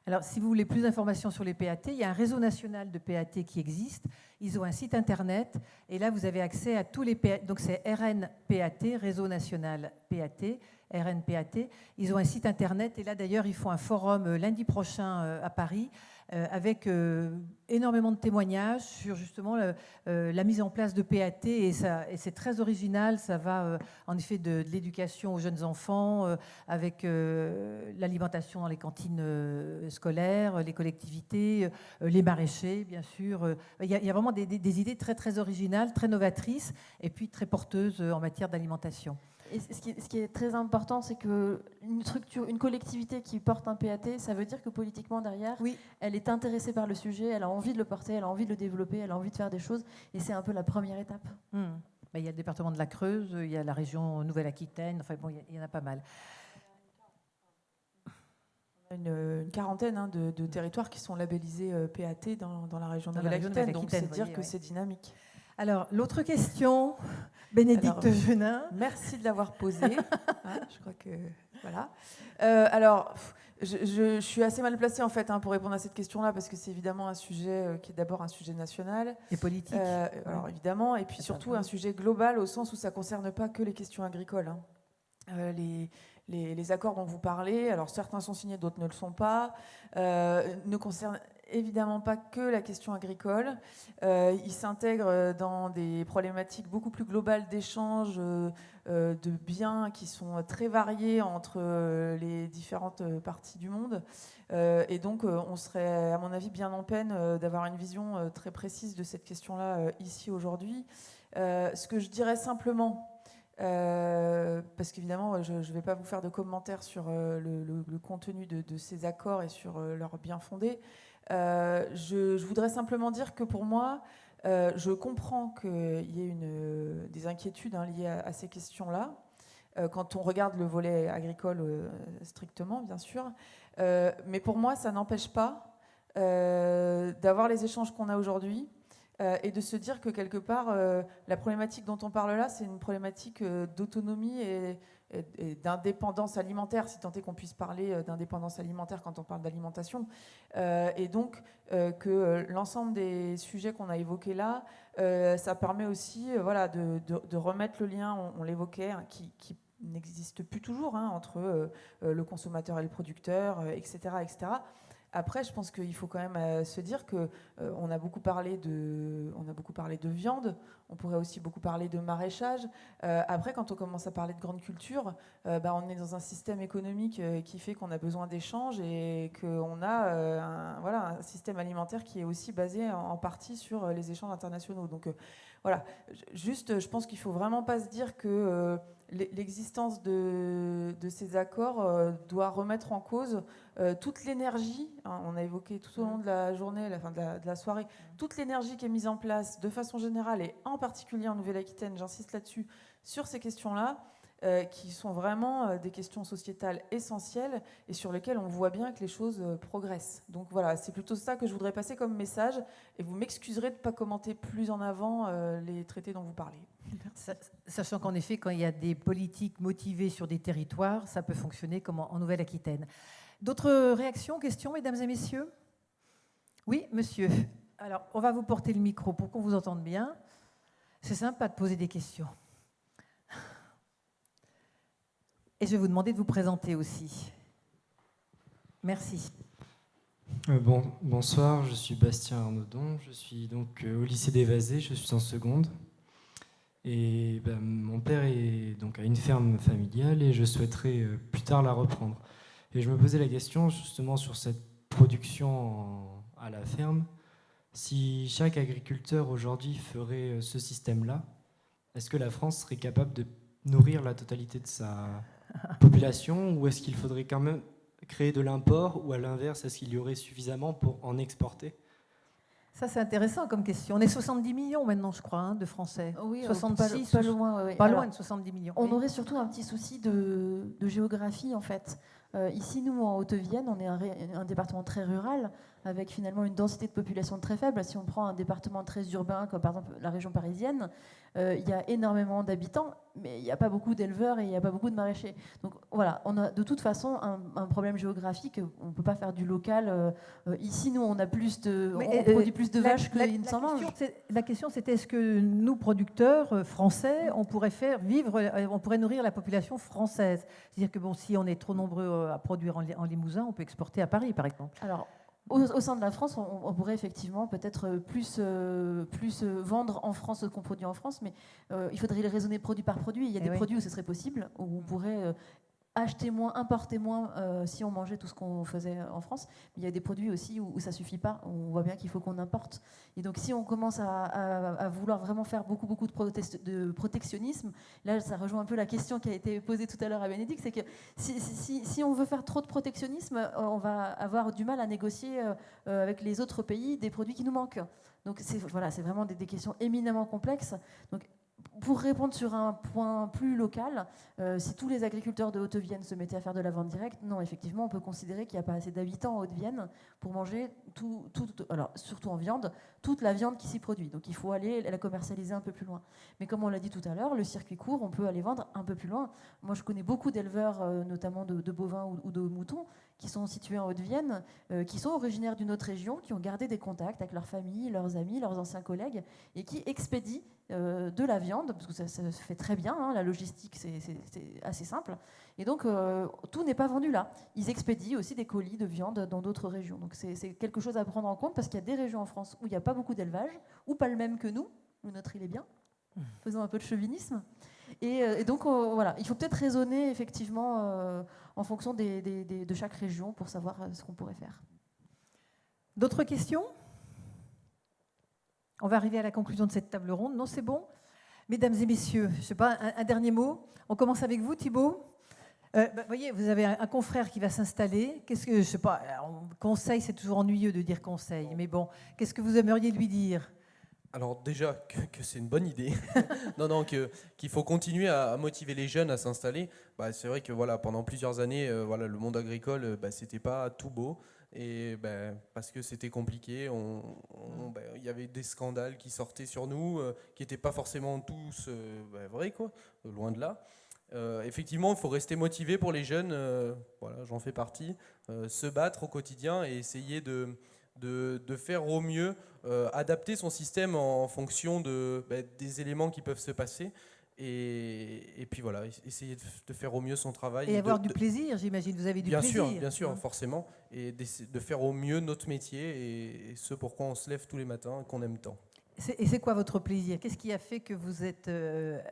Alors, si vous voulez plus d'informations sur les PAT, il y a un réseau national de PAT qui existe. Ils ont un site internet et là, vous avez accès à tous les PAT. Donc, c'est RNPAT, Réseau National PAT, RNPAT. Ils ont un site internet et là, d'ailleurs, ils font un forum lundi prochain à Paris avec énormément de témoignages sur justement la mise en place de PAT et c'est très original. Ça va en effet de l'éducation aux jeunes enfants avec l'alimentation dans les cantines scolaires, les collectivités, les maraîchers, bien sûr. Il y a vraiment des idées très, très originales, très novatrices et puis très porteuses en matière d'alimentation. Et ce qui est très important, c'est qu'une structure, une collectivité qui porte un PAT, ça veut dire que politiquement, derrière, oui, elle est intéressée par le sujet, elle a envie de le porter, elle a envie de le développer, elle a envie de faire des choses. Et c'est un peu la première étape. Il y a le département de la Creuse, il y a la région Nouvelle-Aquitaine, enfin bon, il y en a pas mal. Une quarantaine de territoires qui sont labellisés PAT dans la région Nouvelle-Aquitaine, donc c'est dire que c'est dynamique. Alors, l'autre question, Bénédicte Genin. Merci de l'avoir posée. Je crois que... Voilà. Je suis assez mal placée, en fait, pour répondre à cette question-là, parce que c'est évidemment un sujet qui est d'abord un sujet national. Et politique. Alors, évidemment, et puis surtout un sujet global, au sens où ça ne concerne pas que les questions agricoles. Les accords dont vous parlez, alors certains sont signés, d'autres ne le sont pas, ne concernent évidemment pas que la question agricole. Ils s'intègrent dans des problématiques beaucoup plus globales d'échange de biens qui sont très variés entre les différentes parties du monde. Et donc, on serait, à mon avis, bien en peine d'avoir une vision très précise de cette question-là ici, aujourd'hui. Ce que je dirais simplement... parce qu'évidemment, je ne vais pas vous faire de commentaires sur le contenu de ces accords et sur leur bien fondé. Je voudrais simplement dire que pour moi, je comprends qu'il y ait des inquiétudes liées à ces questions-là, quand on regarde le volet agricole strictement, bien sûr. Mais pour moi, ça n'empêche pas d'avoir les échanges qu'on a aujourd'hui. Et de se dire que quelque part, la problématique dont on parle là, c'est une problématique d'autonomie et d'indépendance alimentaire, si tant est qu'on puisse parler d'indépendance alimentaire quand on parle d'alimentation. Et donc, que l'ensemble des sujets qu'on a évoqués là, ça permet aussi de remettre le lien, on l'évoquait, qui n'existe plus toujours, entre le consommateur et le producteur, etc., etc. Après, je pense qu'il faut quand même se dire qu'on a beaucoup parlé de viande, on pourrait aussi beaucoup parler de maraîchage. Après, quand on commence à parler de grande culture, on est dans un système économique qui fait qu'on a besoin d'échanges et qu'on a un système alimentaire qui est aussi basé en partie sur les échanges internationaux. Donc voilà, juste, je pense qu'il ne faut vraiment pas se dire que l'existence de ces accords doit remettre en cause toute l'énergie, on a évoqué tout au long de la journée, à la fin de la soirée, toute l'énergie qui est mise en place de façon générale et en particulier en Nouvelle-Aquitaine, j'insiste là-dessus, sur ces questions-là, qui sont vraiment des questions sociétales essentielles et sur lesquelles on voit bien que les choses progressent. Donc voilà, c'est plutôt ça que je voudrais passer comme message et vous m'excuserez de ne pas commenter plus en avant les traités dont vous parlez. Sachant qu'en effet, quand il y a des politiques motivées sur des territoires, ça peut fonctionner comme en Nouvelle-Aquitaine. D'autres réactions, questions, mesdames et messieurs? Oui, monsieur. Alors, on va vous porter le micro pour qu'on vous entende bien. C'est sympa de poser des questions. Et je vais vous demander de vous présenter aussi. Merci. Bonsoir, je suis Bastien Arnaudon, je suis donc au lycée d'Évasé, je suis en seconde. Et mon père a une ferme familiale et je souhaiterais plus tard la reprendre. Et je me posais la question justement sur cette production à la ferme. Si chaque agriculteur aujourd'hui ferait ce système-là, est-ce que la France serait capable de nourrir la totalité de sa population ou est-ce qu'il faudrait quand même créer de l'import ou à l'inverse, est-ce qu'il y aurait suffisamment pour en exporter? Ça, c'est intéressant comme question. On est 70 millions maintenant, je crois, de Français. Oui, 66, pas loin. Pas loin de 70 millions. On aurait surtout un petit souci de géographie, en fait. Ici, nous, en Haute-Vienne, on est un département très rural, avec finalement une densité de population très faible. Si on prend un département très urbain, comme par exemple la région parisienne, il y a énormément d'habitants, mais il n'y a pas beaucoup d'éleveurs et il n'y a pas beaucoup de maraîchers. Donc voilà, on a de toute façon un problème géographique. On ne peut pas faire du local. Ici, nous, on a on produit plus de vaches qu'il ne s'en mange. La question, c'était est-ce que nous, producteurs français, on pourrait on pourrait nourrir la population française? C'est-à-dire que bon, si on est trop nombreux à produire en Limousin, on peut exporter à Paris, par exemple. Alors, au sein de la France, on pourrait effectivement peut-être plus vendre en France ce qu'on produit en France, mais il faudrait les raisonner produit par produit. Il y a des produits où ce serait possible, où on pourrait acheter moins, importer moins si on mangeait tout ce qu'on faisait en France. Mais il y a des produits aussi où ça ne suffit pas. On voit bien qu'il faut qu'on importe. Et donc si on commence à vouloir vraiment faire beaucoup de protectionnisme, là ça rejoint un peu la question qui a été posée tout à l'heure à Bénédicte, c'est que si on veut faire trop de protectionnisme, on va avoir du mal à négocier avec les autres pays des produits qui nous manquent. Donc c'est vraiment des questions éminemment complexes. Donc, pour répondre sur un point plus local, si tous les agriculteurs de Haute-Vienne se mettaient à faire de la vente directe, non, effectivement, on peut considérer qu'il n'y a pas assez d'habitants en Haute-Vienne pour manger, alors surtout en viande, toute la viande qui s'y produit. Donc il faut aller la commercialiser un peu plus loin. Mais comme on l'a dit tout à l'heure, le circuit court, on peut aller vendre un peu plus loin. Moi, je connais beaucoup d'éleveurs, notamment de bovins ou de moutons, qui sont situés en Haute-Vienne, qui sont originaires d'une autre région, qui ont gardé des contacts avec leurs familles, leurs amis, leurs anciens collègues, et qui expédient de la viande, parce que ça se fait très bien, hein, la logistique c'est assez simple, et donc tout n'est pas vendu là. Ils expédient aussi des colis de viande dans d'autres régions, donc c'est quelque chose à prendre en compte, parce qu'il y a des régions en France où il n'y a pas beaucoup d'élevage, ou pas le même que nous, le nôtre il est bien, faisons un peu de chauvinisme, et donc voilà, il faut peut-être raisonner effectivement en fonction de chaque région pour savoir ce qu'on pourrait faire. D'autres questions ? On va arriver à la conclusion de cette table ronde. Non, c'est bon ? Mesdames et messieurs, je sais pas, un dernier mot. On commence avec vous, Thibault. Voyez, vous avez un confrère qui va s'installer. Qu'est-ce que, je sais pas, conseil, c'est toujours ennuyeux de dire conseil, mais bon, qu'est-ce que vous aimeriez lui dire ? Alors déjà, que c'est une bonne idée. Non, qu'il faut continuer à motiver les jeunes à s'installer. C'est vrai que voilà, pendant plusieurs années, le monde agricole, c'était pas tout beau. Et parce que c'était compliqué, il y avait des scandales qui sortaient sur nous, qui n'étaient pas forcément tous vrais, quoi, loin de là. Effectivement, il faut rester motivé pour les jeunes, j'en fais partie, se battre au quotidien et essayer de faire au mieux, adapter son système en fonction des éléments qui peuvent se passer. Et puis voilà, essayer de faire au mieux son travail. Et avoir du plaisir, j'imagine. Vous avez du plaisir. Bien sûr, forcément. Et de faire au mieux notre métier et ce pourquoi on se lève tous les matins et qu'on aime tant. Et c'est quoi votre plaisir ? Qu'est-ce qui a fait que vous êtes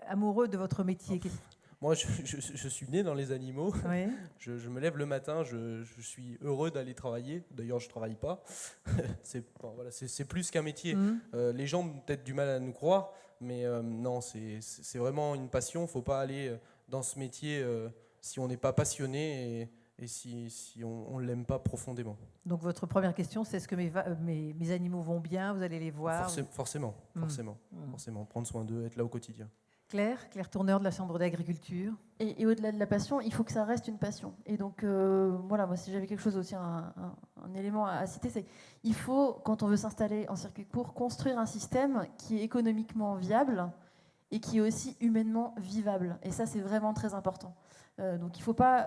amoureux de votre métier ? Moi, je suis né dans les animaux. Oui. Je me lève le matin, je suis heureux d'aller travailler. D'ailleurs, je ne travaille pas. C'est plus qu'un métier. Les gens ont peut-être du mal à nous croire, mais non, c'est vraiment une passion. Il ne faut pas aller dans ce métier si on n'est pas passionné et si on ne l'aime pas profondément. Donc votre première question, c'est est-ce que mes animaux vont bien ? Vous allez les voir ? Forcément. Prendre soin d'eux, être là au quotidien. Claire Tourneur de la Chambre d'agriculture. Et au-delà de la passion, il faut que ça reste une passion. Et donc, moi, si j'avais quelque chose aussi, un élément à citer, c'est qu'il faut, quand on veut s'installer en circuit court, construire un système qui est économiquement viable et qui est aussi humainement vivable. Et ça, c'est vraiment très important. Donc, il ne faut pas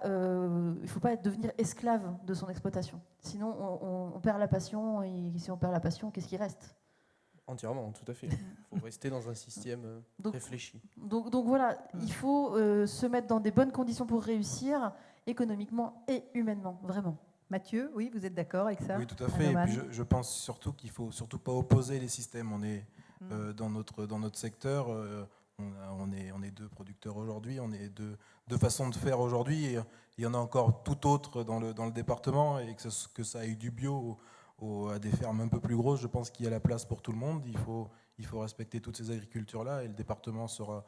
devenir esclave de son exploitation. Sinon, on perd la passion. Et si on perd la passion, qu'est-ce qui reste ? Entièrement, tout à fait. Il faut rester dans un système réfléchi. Donc voilà, il faut se mettre dans des bonnes conditions pour réussir économiquement et humainement, vraiment. Mathieu, oui, vous êtes d'accord avec ça ? Oui, tout à fait. Et puis je pense surtout qu'il ne faut surtout pas opposer les systèmes. On est dans notre secteur, on est deux producteurs aujourd'hui, on est deux façons de faire aujourd'hui. Et il y en a encore tout autre dans le département, et que ça aille du bio à des fermes un peu plus grosses, je pense qu'il y a la place pour tout le monde. Il faut respecter toutes ces agricultures-là, et le département sera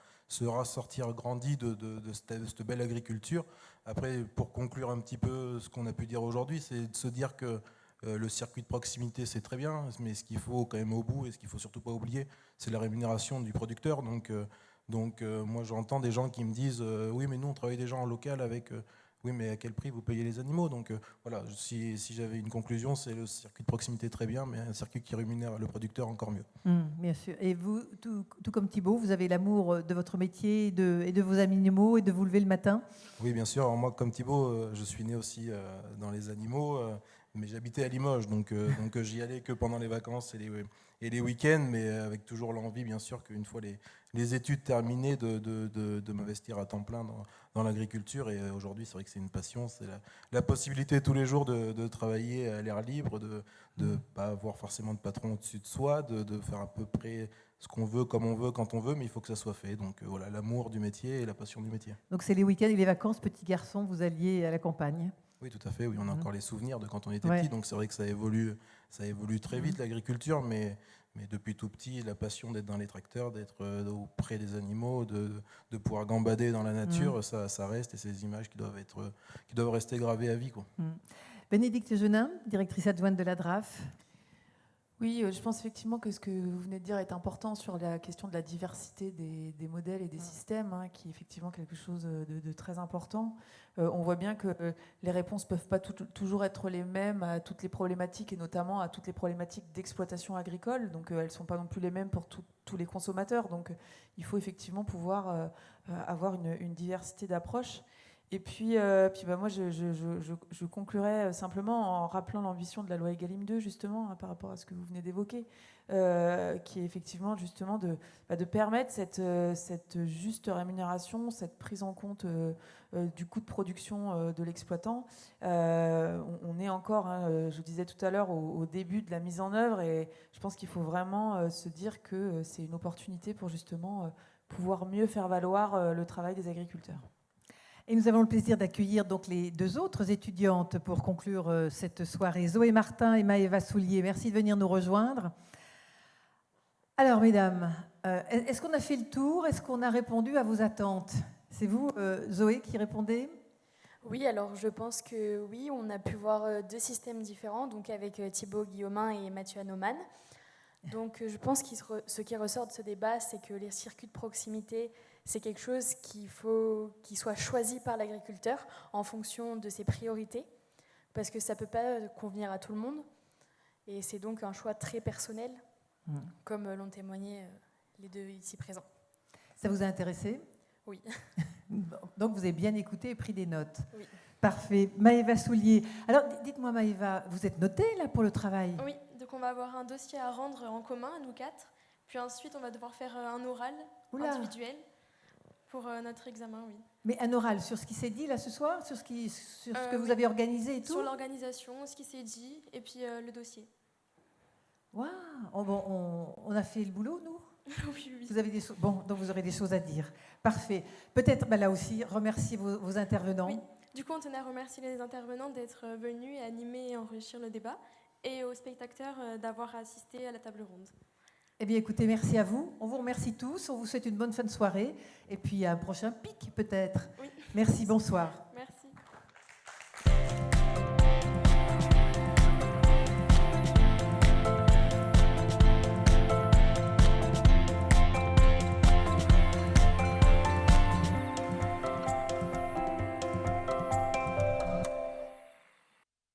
sortir grandi de cette belle agriculture. Après, pour conclure un petit peu ce qu'on a pu dire aujourd'hui, c'est de se dire que Le circuit de proximité, c'est très bien, mais ce qu'il faut quand même au bout, et ce qu'il ne faut surtout pas oublier, c'est la rémunération du producteur. Donc moi, j'entends des gens qui me disent oui, mais nous, on travaille déjà en local avec... oui, mais à quel prix vous payez les animaux? Donc voilà, si j'avais une conclusion, c'est le circuit de proximité très bien, mais un circuit qui rémunère le producteur encore mieux. Bien sûr. Et vous, tout comme Thibaut, vous avez l'amour de votre métier et de vos animaux et de vous lever le matin? Oui, bien sûr. Alors moi, comme Thibaut, je suis né aussi dans les animaux, mais j'habitais à Limoges, donc j'y allais que pendant les vacances et les week-ends, mais avec toujours l'envie, bien sûr, qu'une fois les études terminées, de m'investir à temps plein dans l'agriculture. Et aujourd'hui, c'est vrai que c'est une passion, c'est la possibilité tous les jours de travailler à l'air libre, de ne pas avoir forcément de patron au-dessus de soi, de faire à peu près ce qu'on veut, comme on veut, quand on veut, mais il faut que ça soit fait. Donc voilà, l'amour du métier et la passion du métier. Donc c'est les week-ends et les vacances, petit garçon, vous alliez à la campagne? Oui, tout à fait. Oui, on a encore les souvenirs de quand on était petit, donc c'est vrai que ça évolue très vite, l'agriculture, mais depuis tout petit, la passion d'être dans les tracteurs, d'être auprès des animaux, de pouvoir gambader dans la nature, ça reste, et c'est des images qui doivent rester gravées à vie, quoi. Bénédicte Genin, directrice adjointe de la DRAF. Oui, je pense effectivement que ce que vous venez de dire est important sur la question de la diversité des modèles et des systèmes, qui est effectivement quelque chose de très important. On voit bien que les réponses ne peuvent pas toujours être les mêmes à toutes les problématiques, et notamment à toutes les problématiques d'exploitation agricole. Donc elles ne sont pas non plus les mêmes pour tous les consommateurs. Donc il faut effectivement pouvoir avoir une diversité d'approches. Et puis moi, je conclurai simplement en rappelant l'ambition de la loi Egalim 2, justement, par rapport à ce que vous venez d'évoquer, qui est effectivement justement de permettre cette juste rémunération, cette prise en compte du coût de production de l'exploitant. On est encore, je vous disais tout à l'heure, au début de la mise en œuvre, et je pense qu'il faut vraiment se dire que c'est une opportunité pour justement pouvoir mieux faire valoir le travail des agriculteurs. Et nous avons le plaisir d'accueillir donc les deux autres étudiantes pour conclure cette soirée. Zoé Martin et Maëva Soulier, merci de venir nous rejoindre. Alors, mesdames, est-ce qu'on a fait le tour? Est-ce qu'on a répondu à vos attentes? C'est vous, Zoé, qui répondez? Oui, alors je pense que oui, on a pu voir deux systèmes différents, donc avec Thibaut Guillaumin et Mathieu Hanoman. Donc je pense que ce qui ressort de ce débat, c'est que les circuits de proximité, c'est quelque chose qu'il faut qu'il soit choisi par l'agriculteur en fonction de ses priorités, parce que ça ne peut pas convenir à tout le monde. Et c'est donc un choix très personnel, comme l'ont témoigné les deux ici présents. Ça vous a intéressé? Oui. Donc vous avez bien écouté et pris des notes. Oui. Parfait. Maëva Soulier. Alors dites-moi, Maëva, vous êtes notée là pour le travail? Oui, donc on va avoir un dossier à rendre en commun, à nous quatre. Puis ensuite, on va devoir faire un oral individuel pour notre examen, oui. Mais un oral sur ce qui s'est dit là ce soir, sur ce que vous avez organisé et tout? Sur l'organisation, ce qui s'est dit, et puis le dossier. Waouh! On a fait le boulot, nous? Oui. Vous avez bon, donc vous aurez des choses à dire. Parfait. Peut-être là aussi, remercier vos intervenants. Oui. Du coup, on tenait à remercier les intervenants d'être venus et animer et enrichir le débat, et aux spectateurs d'avoir assisté à la table ronde. Eh bien, écoutez, merci à vous. On vous remercie tous. On vous souhaite une bonne fin de soirée. Et puis, à un prochain pic, peut-être. Oui. Merci, bonsoir.